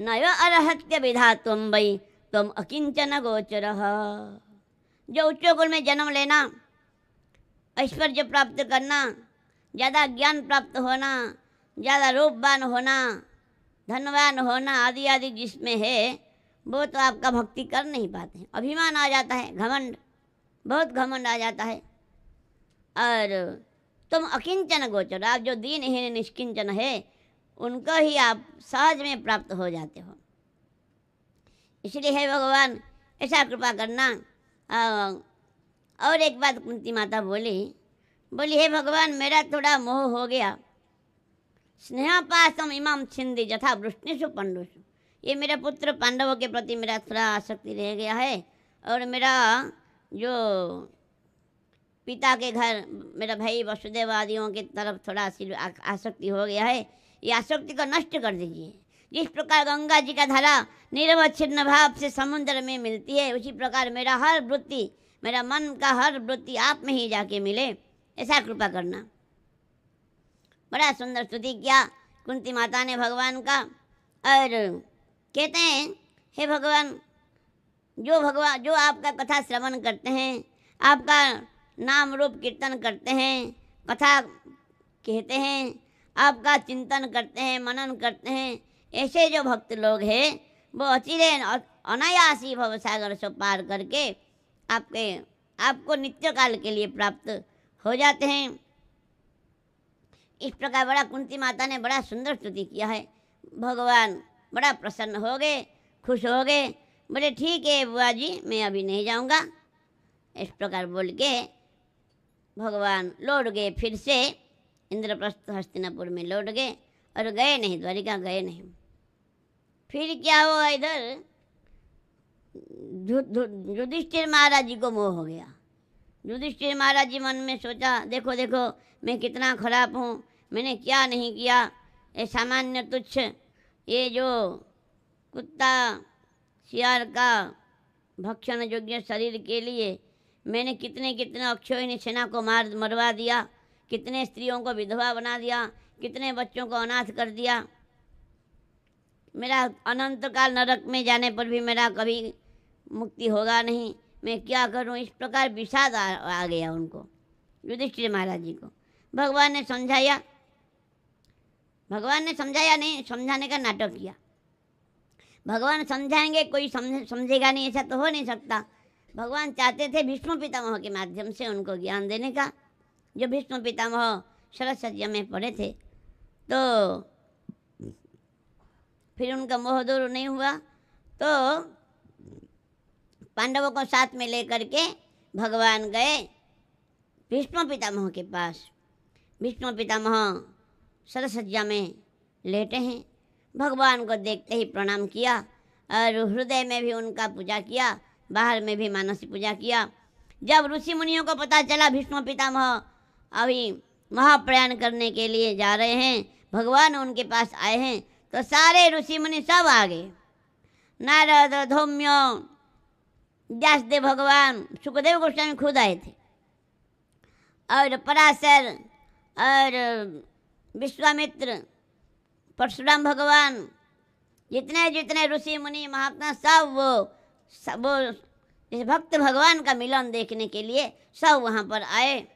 नय अर्हत्य विधातुम वै तुम अकिंचन गोचर। जो उच्च कुल में जन्म लेना, ऐश्वर्य प्राप्त करना, ज़्यादा ज्ञान प्राप्त होना, ज़्यादा रूपवान होना, धनवान होना आदि आदि जिसमें है, वो तो आपका भक्ति कर नहीं पाते हैं। अभिमान आ जाता है, घमंड, बहुत घमंड आ जाता है। और तुम अकिंचन गोचर, आप जो दीनहीन निष्किंचन है, उनको ही आप सहज में प्राप्त हो जाते हो। इसलिए हे भगवान, ऐसा कृपा करना। और एक बात कुंती माता बोली, हे भगवान, मेरा थोड़ा मोह हो गया। स्नेहपासम इमाम छिंदी यथा वृष्णिषु पंडुषु, ये मेरा पुत्र पांडवों के प्रति मेरा थोड़ा आसक्ति रह गया है। और मेरा जो पिता के घर, मेरा भाई वसुदेव आदियों की तरफ थोड़ा आसक्ति हो गया है। ये आसक्ति को नष्ट कर दीजिए। जिस प्रकार गंगा जी का धारा निरवच्छिन्न भाव से समुद्र में मिलती है, उसी प्रकार मेरा हर वृत्ति, मेरा मन का हर वृत्ति आप में ही जाके मिले, ऐसा कृपा करना। बड़ा सुंदर स्तुति किया कुंती माता ने भगवान का। और कहते हैं, हे भगवान, जो आपका कथा श्रवण करते हैं, आपका नाम रूप कीर्तन करते हैं, कथा कहते हैं, आपका चिंतन करते हैं, मनन करते हैं, ऐसे जो भक्त लोग हैं वो अचिरे अनायासी भव सागर से पार करके आपको नित्य काल के लिए प्राप्त हो जाते हैं। इस प्रकार बड़ा कुंती माता ने बड़ा सुंदर स्तुति किया है। भगवान बड़ा प्रसन्न हो गए, खुश हो गए, बोले ठीक है बुआ जी, मैं अभी नहीं जाऊंगा। इस प्रकार बोल के भगवान लौट गए, फिर से इंद्रप्रस्थ हस्तिनापुर में लौट गए और गए नहीं, द्वारिका गए नहीं। फिर क्या हुआ, इधर युधिष्ठिर महाराज जी को मोह हो गया। युधिष्ठिर महाराज जी मन में सोचा, देखो देखो मैं कितना खराब हूँ, मैंने क्या नहीं किया, ये सामान्य तुच्छ, ये जो कुत्ता सियार का भक्षण योग्य शरीर के लिए मैंने कितने कितने अक्षोहिणी सेना को मरवा दिया, कितने स्त्रियों को विधवा बना दिया, कितने बच्चों को अनाथ कर दिया। मेरा अनंत काल नरक में जाने पर भी मेरा कभी मुक्ति होगा नहीं, मैं क्या करूं। इस प्रकार विषाद आ गया उनको, युधिष्ठिर महाराज जी को। भगवान ने समझाया, भगवान ने समझाया नहीं, समझाने का नाटक किया। भगवान समझाएंगे, कोई समझेगा नहीं, ऐसा तो हो नहीं सकता। भगवान चाहते थे भीष्म पितामह के माध्यम से उनको ज्ञान देने का। जो भीष्म पितामह सरस्वती में पढ़े थे तो फिर उनका मोह दूर नहीं हुआ, तो पांडवों को साथ में लेकर के भगवान गए भीष्म पितामह के पास। भीष्म पितामह सरसज्जा में लेटे हैं। भगवान को देखते ही प्रणाम किया और हृदय में भी उनका पूजा किया, बाहर में भी मानसिक पूजा किया। जब ऋषि मुनियों को पता चला भीष्म पितामह अभी महाप्रयाण करने के लिए जा रहे हैं, भगवान उनके पास आए हैं, तो सारे ऋषि मुनि सब आ गए। नारद, धौम्य, व्यासदेव भगवान, सुखदेव गोस्वामी खुद आए थे, और पराशर और विश्वामित्र, परशुराम भगवान, जितने जितने ऋषि मुनि महात्मा सब वो इस भक्त भगवान का मिलन देखने के लिए सब वहाँ पर आए।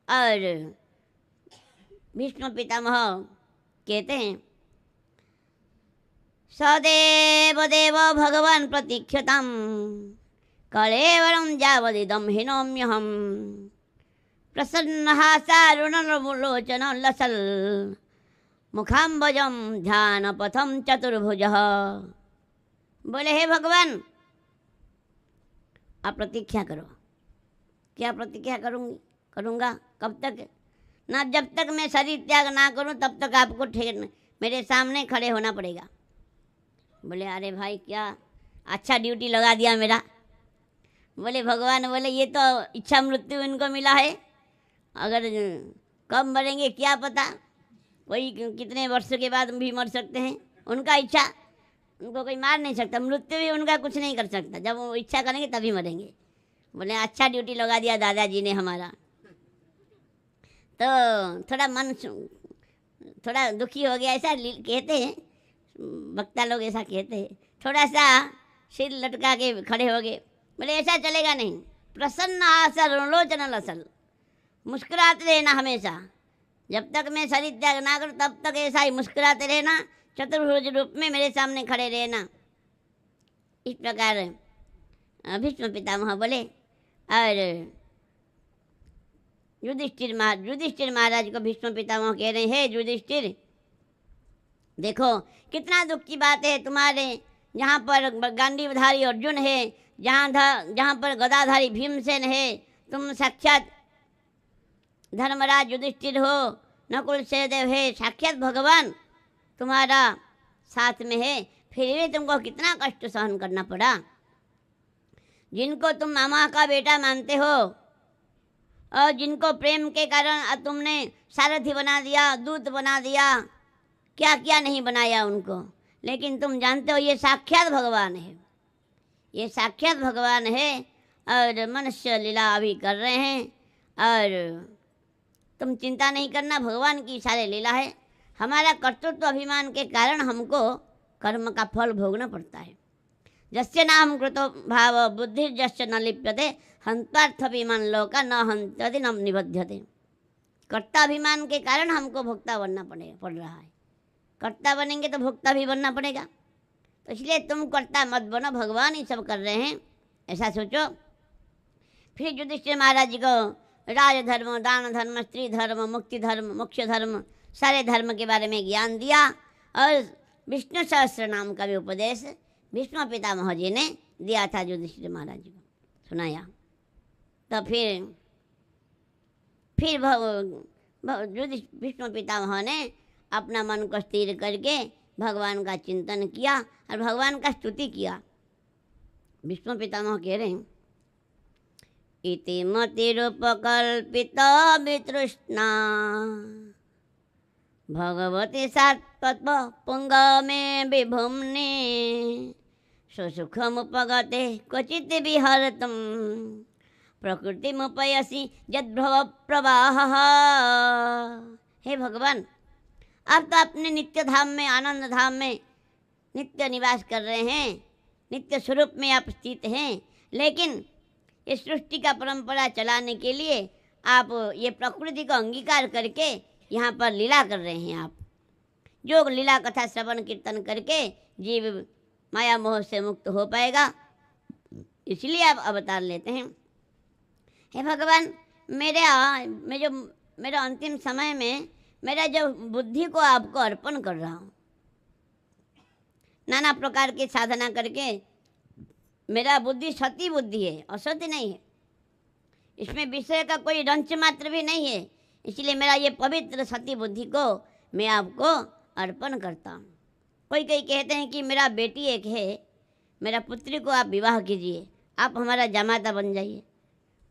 और भीष्म पितामह कहते हैं, सदेव देव भगवान प्रतीक्षताम कलेवरम जावदिदम हिनोम्यहम प्रसन्नहासारुणलोचन लसल मुखाम्बजम ध्यान पथम चतुर्भुज। बोले हे भगवान, आप प्रतीक्षा करो। क्या प्रतीक्षा करूँगा? कब तक? ना, जब तक मैं शरीर त्याग ना करूँ तब तक आपको मेरे सामने खड़े होना पड़ेगा। बोले अरे भाई, क्या अच्छा ड्यूटी लगा दिया मेरा। बोले भगवान, बोले ये तो इच्छा मृत्यु इनको मिला है, अगर कब मरेंगे क्या पता, कोई कितने वर्षों के बाद भी मर सकते हैं। उनका इच्छा, उनको कोई मार नहीं सकता, मृत्यु भी उनका कुछ नहीं कर सकता, जब वो इच्छा करेंगे तभी मरेंगे। बोले अच्छा ड्यूटी लगा दिया दादाजी ने हमारा। तो थोड़ा मन थोड़ा दुखी हो गया, ऐसा कहते हैं वक्ता लोग, ऐसा कहते हैं। थोड़ा सा सिर लटका के खड़े हो गए। बोले ऐसा चलेगा नहीं, प्रसन्न आसर लोचन लसल, मुस्कुराते रहना हमेशा। जब तक मैं शरीर त्याग ना करूँ तब तक ऐसा ही मुस्कुराते रहना, चतुर्भुज रूप में मेरे सामने खड़े रहना। इस प्रकार भीष्म पितामह बोले। और युधिष्ठिर महाराज को भीष्म पितामह कह रहे हैं, युधिष्ठिर देखो कितना दुख की बात है, तुम्हारे जहाँ पर गांडीवधारी अर्जुन है, जहाँ पर गदाधारी भीमसेन है, तुम साक्षात धर्मराज युधिष्ठिर हो, नकुल सहदेव है, साक्षात भगवान तुम्हारा साथ में है, फिर भी तुमको कितना कष्ट सहन करना पड़ा। जिनको तुम मामा का बेटा मानते हो और जिनको प्रेम के कारण तुमने सारथी बना दिया, दूत बना दिया, क्या क्या नहीं बनाया उनको, लेकिन तुम जानते हो ये साक्षात भगवान है, ये साक्षात भगवान है और मनुष्य लीला अभी कर रहे हैं। और तुम चिंता नहीं करना, भगवान की सारे लीला है। हमारा कर्तृत्व अभिमान के कारण हमको कर्म का फल भोगना पड़ता है। जस्य नाम कृतो भाव बुद्धि जस्य न लिप्यते हंतार्थभिमान लोका न हंत्यति न निबध्यते। कर्ताभिमान के कारण हमको भोक्ता बनना पड़ रहा है। कर्ता बनेंगे तो भोक्ता भी बनना पड़ेगा, तो इसलिए तुम कर्ता मत बनो, भगवान ही सब कर रहे हैं, ऐसा सोचो। फिर युधिष्ठिर महाराज जी को राजधर्म, दान धर्म, स्त्री धर्म, मुक्ति धर्म, मोक्ष धर्म, सारे धर्म के बारे में ज्ञान दिया और विष्णु सहस्त्र नाम का भी उपदेश भीष्म पितामह जी ने दिया था युधिष्ठिर महाराज जी को, सुनाया। तो फिर भीष्म पितामह ने अपना मन को स्थिर करके भगवान का चिंतन किया और भगवान का स्तुति किया। भीष्म पितामह कह रहे हैं, इति मतिरुपकल्पित वितृष्णा भगवती सात्पत्व पुंगमे विभुम्ने सुसुखमुपगते क्वचित् विहरतुं प्रकृति मुपयसी यद्भव प्रवाह। हे भगवान, आप तो अपने नित्य धाम में, आनंद धाम में नित्य निवास कर रहे हैं, नित्य स्वरूप में आप स्थित हैं, लेकिन ये सृष्टि का परंपरा चलाने के लिए आप ये प्रकृति को अंगीकार करके यहाँ पर लीला कर रहे हैं। आप जो लीला कथा श्रवण कीर्तन करके जीव माया मोह से मुक्त हो पाएगा, इसलिए आप अवतार लेते हैं। हे भगवान, मेरा अंतिम समय में मेरा जो बुद्धि को आपको अर्पण कर रहा हूँ, नाना प्रकार की साधना करके मेरा बुद्धि सती बुद्धि है, असत्य नहीं है, इसमें विषय का कोई रंच मात्र भी नहीं है, इसलिए मेरा ये पवित्र सती बुद्धि को मैं आपको अर्पण करता हूँ। कोई कहते हैं कि मेरा बेटी एक है, मेरा पुत्री को आप विवाह कीजिए, आप हमारा जमाता बन जाइए।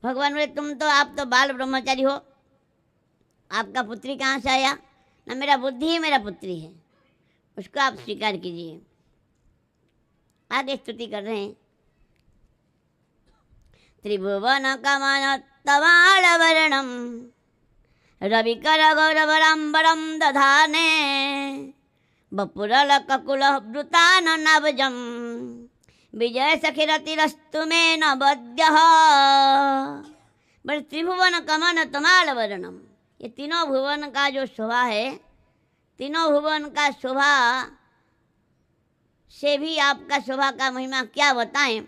भगवान बोले आप तो बाल ब्रह्मचारी हो, आपका पुत्री कहाँ से आया? ना, मेरा बुद्धि ही मेरा पुत्री है, उसको आप स्वीकार कीजिए। आगे स्तुति कर रहे हैं। त्रिभुवन कमन तवाल वर्णम रविकर गौरवरंबरम दधाने बपुरल ककुल वृतान नवजम विजय सखिरतिरस्तु में न बद्य। बड़े त्रिभुवन कमन तमाल वर्णम, ये तीनों भुवन का जो शोभा है, तीनों भुवन का शोभा से भी आपका शोभा का महिमा क्या बताएं।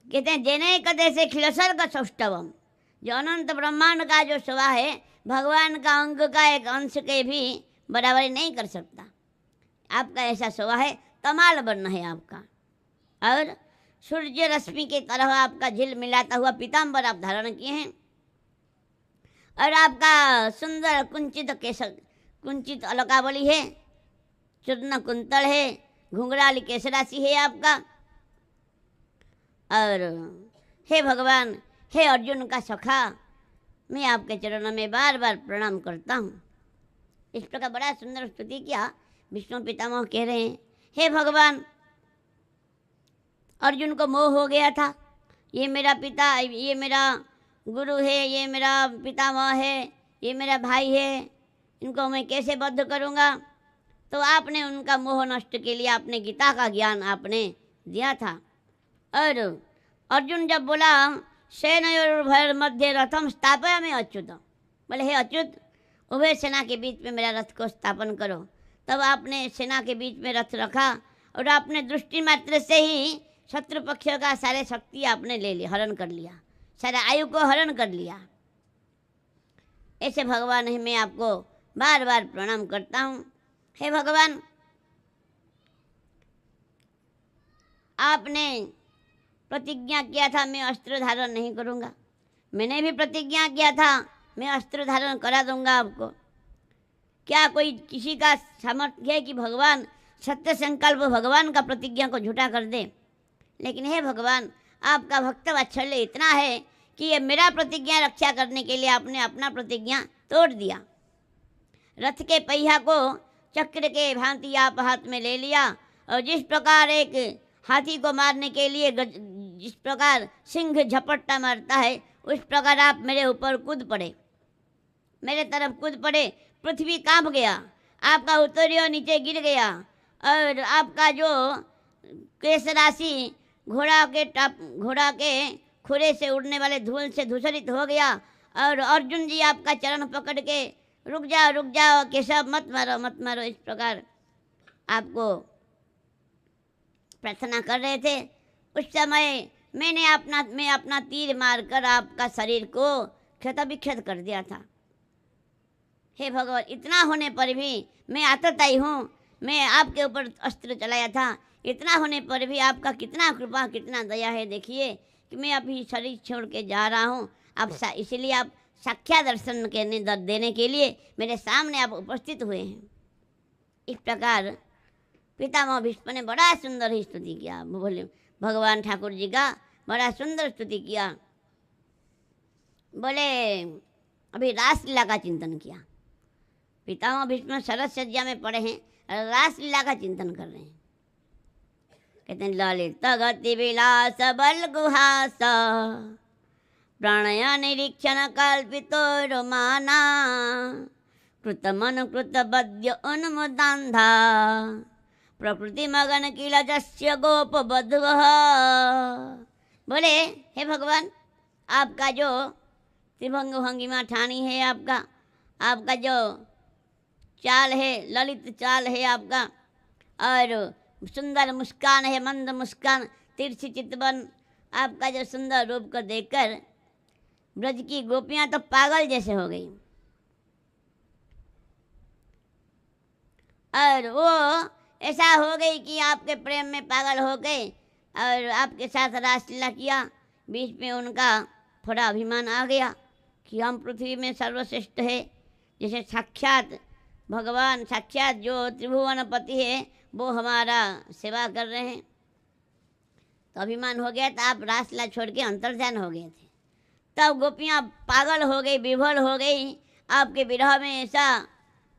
कहते हैं जेने कदे से खिलसर का सौष्ठवम, जो अनंत ब्रह्मांड का जो शोभा है, भगवान का अंग का एक अंश के भी बराबरी नहीं कर सकता। आपका ऐसा शोभा है, तमाल वर्ण है आपका, और सूर्य रश्मि की तरह आपका झिल मिलाता हुआ पीताम्बर आप धारण किए हैं, और आपका सुंदर कुंचित कुंचित अलकावली है, चूर्ण कुंतल है, घुंघराली केसराशि है आपका। और हे भगवान, हे अर्जुन का सखा, मैं आपके चरणों में बार बार प्रणाम करता हूँ। इस प्रकार बड़ा सुंदर स्तुति किया। विष्णु पितामह कह रहे हैं, हे भगवान, अर्जुन को मोह हो गया था, ये मेरा पिता, ये मेरा गुरु है, ये मेरा पितामह है, ये मेरा भाई है, इनको मैं कैसे बद्ध करूँगा? तो आपने उनका मोह नष्ट के लिए आपने गीता का ज्ञान आपने दिया था। और अर्जुन जब बोला सेनयोर्भयोर् मध्य रथम स्थापयामि अच्युत, बोले हे अच्युत, उभय सेना के बीच में मेरा रथ को स्थापन करो। तब आपने सेना के बीच में रथ रखा, और आपने दृष्टि मात्र से ही शत्रु पक्ष का सारे शक्ति आपने ले लिया, हरण कर लिया, सारे आयु को हरण कर लिया। ऐसे भगवान ही मैं आपको बार बार प्रणाम करता हूँ। हे भगवान, आपने प्रतिज्ञा किया था मैं अस्त्र धारण नहीं करूँगा, मैंने भी प्रतिज्ञा किया था मैं अस्त्र धारण करा दूंगा आपको। क्या कोई किसी का सामर्थ्य है कि भगवान सत्य संकल्प भगवान का प्रतिज्ञा को झूठा कर दे? लेकिन हे भगवान, आपका भक्त वात्सल्य इतना है कि ये मेरा प्रतिज्ञा रक्षा करने के लिए आपने अपना प्रतिज्ञा तोड़ दिया। रथ के पहिया को चक्र के भांति आप हाथ में ले लिया, और जिस प्रकार एक हाथी को मारने के लिए जिस प्रकार सिंह झपट्टा मारता है, उस प्रकार आप मेरे ऊपर कूद पड़े, मेरे तरफ कूद पड़े। पृथ्वी कांप गया, आपका उत्तरीय नीचे गिर गया, और आपका जो केसराशि घोड़ा के खुरे से उड़ने वाले धूल से धूसरित हो गया। और अर्जुन जी आपका चरण पकड़ के रुक जाओ केशव, मत मारो, इस प्रकार आपको प्रार्थना कर रहे थे। उस समय मैं अपना तीर मारकर आपका शरीर को क्षत कर दिया था। हे भगवान, इतना होने पर भी मैं आतताई हूँ, मैं आपके ऊपर अस्त्र चलाया था, इतना होने पर भी आपका कितना कृपा, कितना दया है। देखिए कि मैं अभी शरीर छोड़ के जा रहा हूँ, इसलिए आप साक्षात दर्शन देने के लिए मेरे सामने आप उपस्थित हुए हैं। इस प्रकार पितामह भीष्म ने बड़ा सुंदर ही स्तुति किया। बोले भगवान ठाकुर जी का बड़ा सुंदर स्तुति किया। बोले अभी रासलीला का चिंतन किया। पितामह भीष्म शरद सज्जा में पड़े हैं, रासलीला का चिंतन कर रहे हैं। कहते हैं ललित गति विलास बल गुहास प्रणय निरीक्षण कल्पितो रोमाना कृतमनुकृत बद्य उन्मुदान्धा प्रकृति मगन किल जस्य गोप बधुवः। बोले हे भगवान, आपका जो त्रिभंग भंगिमा ठानी है, आपका जो चाल है, ललित चाल है आपका, और सुंदर मुस्कान है, मंद मुस्कान, तिरछी चितवन, आपका जो सुंदर रूप को देखकर ब्रज की गोपियां तो पागल जैसे हो गई। और वो ऐसा हो गई कि आपके प्रेम में पागल हो गए और आपके साथ रासलीला किया। बीच में उनका थोड़ा अभिमान आ गया कि हम पृथ्वी में सर्वश्रेष्ठ है, जैसे साक्षात भगवान, साक्षात जो त्रिभुवनपति है वो हमारा सेवा कर रहे हैं। तो अभिमान हो गया, तो आप रासलीला छोड़ के अंतर्ध्यान हो गए थे। तब गोपियाँ पागल हो गई, विभोर हो गई आपके विरह में ऐसा,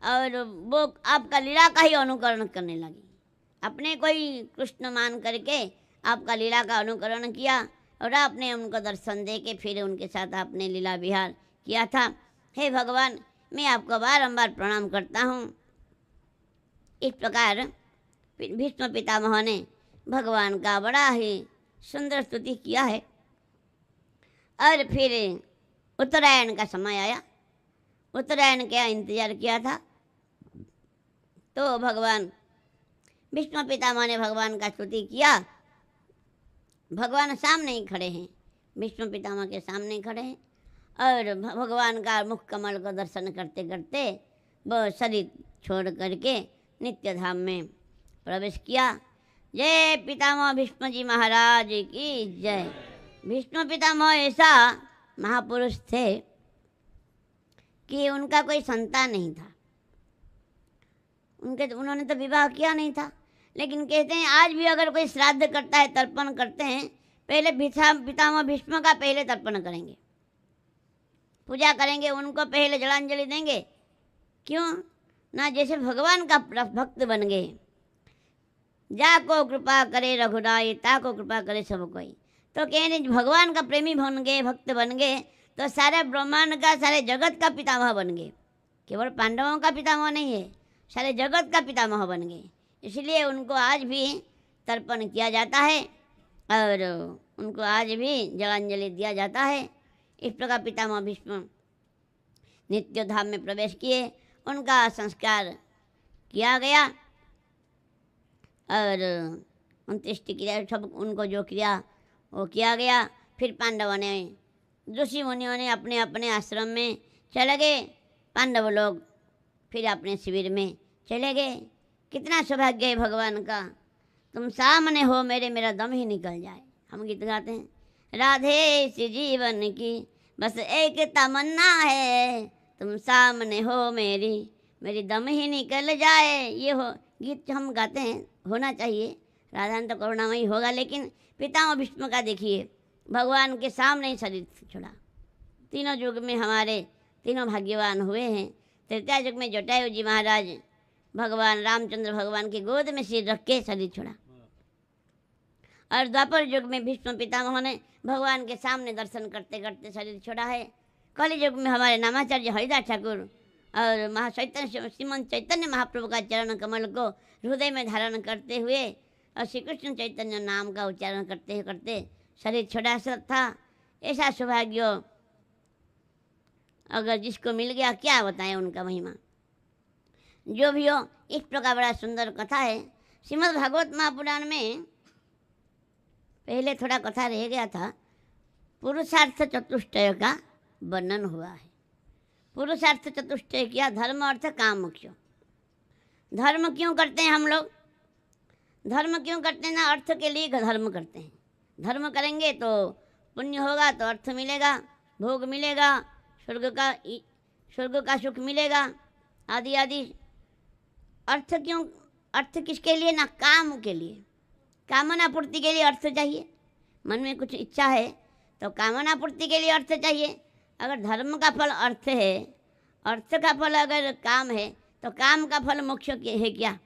और वो आपका लीला का ही अनुकरण करने लगी। अपने कोई कृष्ण मान करके आपका लीला का अनुकरण किया और आपने उनको दर्शन दे के फिर उनके साथ आपने लीला विहार किया था। हे भगवान, मैं आपको बारंबार प्रणाम करता हूँ। इस प्रकार भीष्म पितामह ने भगवान का बड़ा ही सुंदर स्तुति किया है। और फिर उत्तरायण का समय आया। उत्तरायण का इंतजार किया था, तो भगवान भीष्म पितामह ने भगवान का स्तुति किया। भगवान सामने ही खड़े हैं, भीष्म पितामह के सामने खड़े हैं, और भगवान का मुख कमल को दर्शन करते करते वो शरीर छोड़ करके नित्य धाम में प्रवेश किया। जय पितामह भीष्म जी महाराज की जय। भीष्म पितामह ऐसा महापुरुष थे कि उनका कोई संतान नहीं था। उन्होंने तो विवाह किया नहीं था, लेकिन कहते हैं आज भी अगर कोई श्राद्ध करता है, तर्पण करते हैं, पहले पितामह भीष्म का पहले तर्पण करेंगे, पूजा करेंगे, उनको पहले जलांजलि देंगे। क्यों ना, जैसे भगवान का भक्त बन गए। जा को कृपा करे रघुराई, ता को कृपा करे सब कोई। तो कहने भगवान का प्रेमी बन गए, भक्त बन गए, तो सारे ब्रह्मांड का, सारे जगत का पितामह बन गए। केवल पांडवों का पितामह नहीं है, सारे जगत का पितामह बन गए। इसलिए उनको आज भी तर्पण किया जाता है और उनको आज भी जलांजलि दिया जाता है। इस प्रकार पितामह भीष्म नित्य धाम में प्रवेश किए, उनका संस्कार किया गया और अंत्येष्टि क्रिया सब उनको जो किया वो किया गया। फिर पांडवों ने, ऋषि मुनियों ने अपने अपने आश्रम में चले गए, पांडव लोग फिर अपने शिविर में चले गए। कितना सौभाग्य है भगवान का, तुम सामने हो मेरे, मेरा दम ही निकल जाए। हम गीत गाते हैं, राधे इस जीवन की बस एक तमन्ना है, तुम सामने हो मेरी, मेरी दम ही निकल जाए। ये हो गीत हम गाते हैं, होना चाहिए। राधा तो करुणामयी होगा, लेकिन पितामह भीष्म का देखिए, भगवान के सामने ही शरीर छोड़ा। तीनों युग में हमारे तीनों भाग्यवान हुए हैं। त्रेता युग में जटायु जी महाराज भगवान रामचंद्र भगवान की गोद में सिर रख के शरीर छोड़ा, और द्वापर युग में भीष्म पितामह ने भगवान के सामने दर्शन करते करते शरीर छोड़ा है। कलि युग में हमारे नामाचार्य हरिदास ठाकुर और महाचैतन्य श्रीमंत चैतन्य महाप्रभु का चरण कमल को हृदय में धारण करते हुए और श्री कृष्ण चैतन्य नाम का उच्चारण करते करते शरीर छोड़ा था। ऐसा सौभाग्य अगर जिसको मिल गया, क्या बताएं उनका महिमा। जो भी हो, इस प्रकार बड़ा सुंदर कथा है। श्रीमद् भागवत महापुराण में पहले थोड़ा कथा रह गया था, पुरुषार्थ चतुष्टय का वर्णन हुआ है। पुरुषार्थ चतुष्टय किया, धर्म अर्थ काम मोक्ष। धर्म क्यों करते हैं हम लोग? धर्म क्यों करते हैं ना, अर्थ के लिए धर्म करते हैं। धर्म करेंगे तो पुण्य होगा, तो अर्थ मिलेगा, भोग मिलेगा, स्वर्ग का सुख मिलेगा, आदि आदि। अर्थ क्यों? अर्थ किसके लिए ना, काम के लिए, कामना पूर्ति के लिए अर्थ चाहिए। मन में कुछ इच्छा है तो कामना पूर्ति के लिए अर्थ चाहिए। अगर धर्म का फल अर्थ है, अर्थ का फल अगर काम है, तो काम का फल मोक्ष है क्या?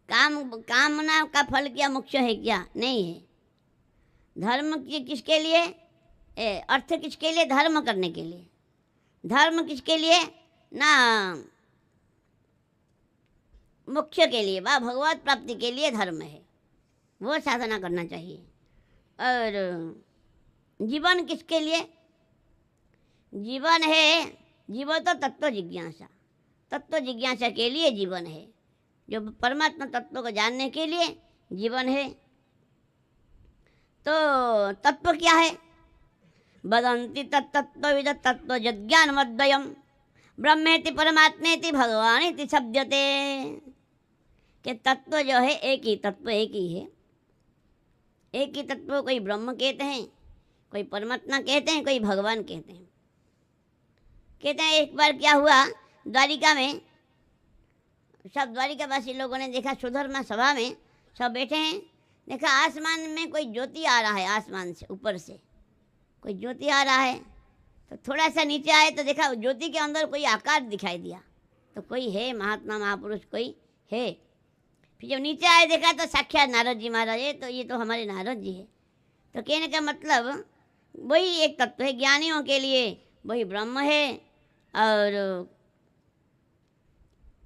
कामना का फल क्या मोक्ष है क्या? नहीं है। धर्म किसके लिए? अर्थ किसके लिए? धर्म करने के लिए। धर्म किसके लिए? ना मोक्ष के लिए, व भगवत प्राप्ति के लिए धर्म है, वो साधना करना चाहिए। और जीवन किसके लिए? जीवन है, जीवन तो तत्व जिज्ञासा, तत्व जिज्ञासा के लिए जीवन है, जो परमात्मा तत्व को जानने के लिए जीवन है। तो तत्व क्या है? वदन्ति तत्तत्त्वविद तत्व ज्ञान मद्वयम ब्रह्मेति परमात्मेति भगवानिति शब्दते। कि तत्व जो है एक ही, तत्व एक ही है, एक ही तत्व। कोई ब्रह्म कहते हैं, कोई परमात्मा कहते हैं, कोई भगवान कहते हैं। कहते हैं एक बार क्या हुआ, द्वारिका में सब द्वारिकावासी लोगों ने देखा, सुधर्मा सभा में सब बैठे हैं, देखा आसमान में कोई ज्योति आ रहा है, आसमान से ऊपर से कोई ज्योति आ रहा है। तो थोड़ा सा नीचे आए तो देखा ज्योति के अंदर कोई आकार दिखाई दिया, तो कोई है, महात्मा महापुरुष कोई है। फिर जब नीचे आए देखा तो साक्षात नारद जी महाराज है, तो ये तो हमारे नारद जी है। तो कहने का मतलब वही एक तत्व है, ज्ञानियों के लिए वही ब्रह्म है, और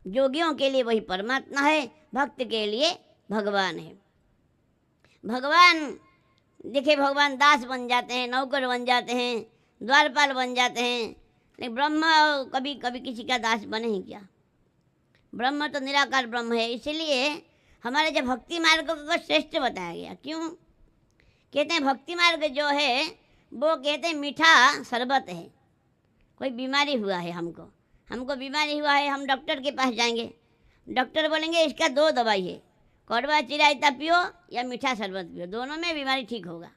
योगियों के लिए वही परमात्मा है, भक्त के लिए भगवान है। भगवान देखे, भगवान दास बन जाते हैं, नौकर बन जाते हैं, द्वारपाल बन जाते हैं, लेकिन ब्रह्म कभी कभी किसी का दास बने ही क्या? ब्रह्म तो निराकार ब्रह्म है। इसलिए हमारे जो भक्ति मार्ग को श्रेष्ठ बताया गया। क्यों? कहते हैं भक्ति मार्ग जो है वो कहते हैं मीठा शरबत है। कोई बीमारी हुआ है, हमको बीमारी हुआ है, हम डॉक्टर के पास जाएंगे, डॉक्टर बोलेंगे इसका 2 दवाई है, कड़वा चिरायता पियो या मीठा शरबत पियो, दोनों में बीमारी ठीक होगा।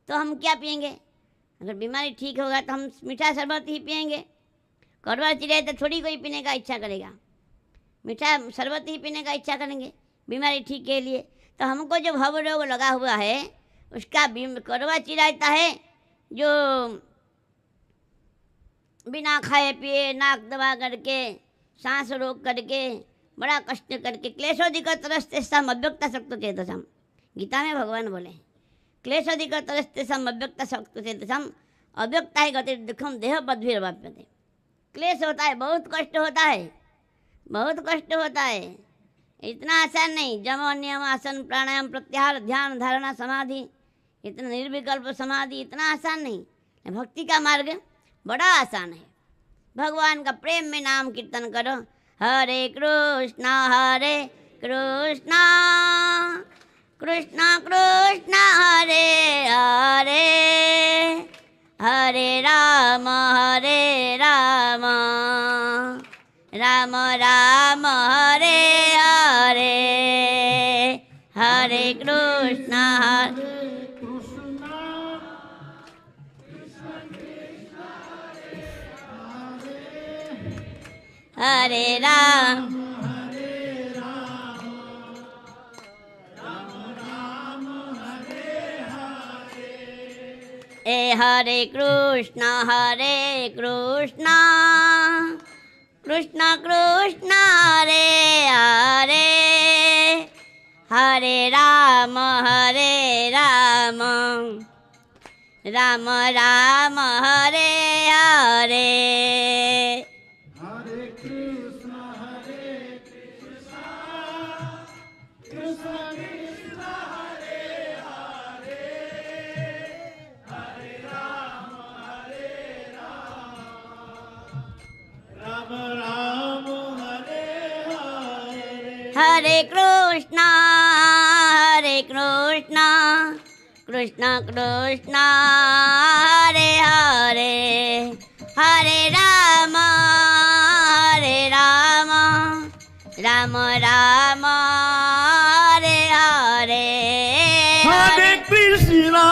तो हम क्या पिएंगे? अगर बीमारी ठीक होगा तो हम मीठा शरबत ही पिएंगे, कड़वा चिरायता थोड़ी कोई पीने का इच्छा करेगा, मीठा शरबत ही पीने का इच्छा करेंगे बीमारी ठीक के लिए। तो हमको जो भव रोग लगा हुआ है उसका कड़वा चिरायता है, जो बिना खाए पिए नाक दबा करके सांस रोक करके बड़ा कष्ट करके क्लेशोधिक तरस्ते सम अव्यक्त शक्त चेतसम, गीता में भगवान बोले क्लेशोधिक तरस्ते सम अव्यक्त शक्त चेतसम, अव्यक्ता है गति दुखम देह पदवीर वाप्यते। क्लेश होता है, बहुत कष्ट होता है, बहुत कष्ट होता है, इतना आसान नहीं। जम नियम आसन प्राणायाम प्रत्याहार ध्यान धारणा समाधि, इतना निर्विकल्प समाधि इतना आसान नहीं। भक्ति का मार्ग बड़ा आसान है। भगवान का प्रेम में नाम कीर्तन करो, हरे कृष्णा कृष्णा कृष्णा हरे हरे, हरे राम राम राम हरे हरे, हरे कृष्णा हरे राम हरे कृष्णा कृष्णा कृष्णा हरे हरे, हरे राम राम राम हरे हरे, हरे कृष्णा कृष्णा कृष्णा हरे हरे, हरे राम राम राम हरे हरे, हरे कृष्णा कृष्णा कृष्णा हरे हरे, हरे राम राम राम हरे हरे, हरे कृष्णा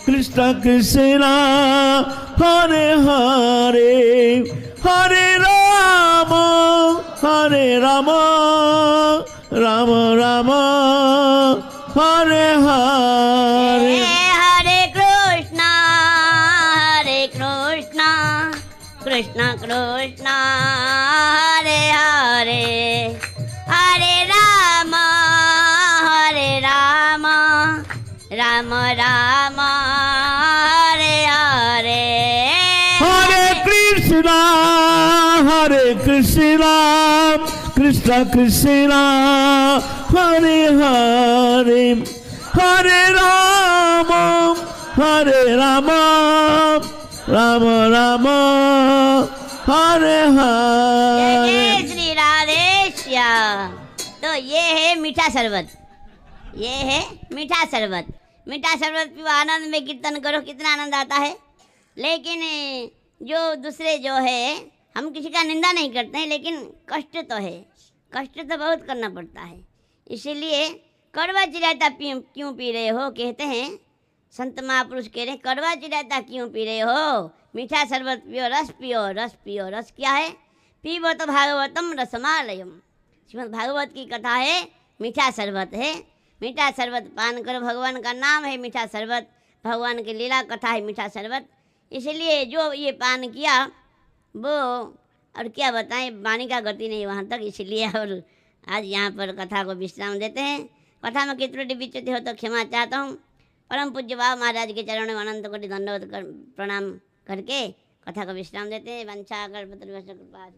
कृष्णा कृष्णा हरे हरे, हरे राम राम राम हरे हरे, हरे कृष्णा कृष्णा कृष्णा हरे हरे, हरे राम राम राम हरे हरे हरे कृष्णा कृष्ण कृष्ण हरे हरे हरे राम राम राम हरे हरे। जय श्री राधे श्याम। तो ये है मीठा शरबत, ये है मीठा शरबत। मीठा शरबत पियो, आनंद में कीर्तन करो, कितना आनंद आता है। लेकिन जो दूसरे जो है, हम किसी का निंदा नहीं करते हैं, लेकिन कष्ट तो है, कष्ट तो बहुत करना पड़ता है। इसीलिए कड़वा चिरायता क्यों पी रहे हो, कहते हैं संत महापुरुष कह रहे हैं, कड़वा चिरायता क्यों पी रहे हो, मीठा शरबत पियो, रस पियो, रस पियो। रस क्या है? पीबो तो भागवतम रसमालयम। श्रीमद् भागवत की कथा है, मीठा शरबत है। मीठा शरबत पान करो, भगवान का नाम है मीठा शरबत, भगवान की लीला कथा है मीठा शरबत। इसलिए जो ये पान किया वो, और क्या बताएं, वाणी का गति नहीं वहाँ तक। इसलिए और आज यहाँ पर कथा को विश्राम देते हैं। कथा में त्रुटि विच्युति हो तो क्षमा चाहता हूँ। परम पूज्य बाबा महाराज के चरणों में अनंत कोटि दंडवत प्रणाम करके कथा को विश्राम देते हैं। वंशा कल्पतरुभ्यश्च कृपा।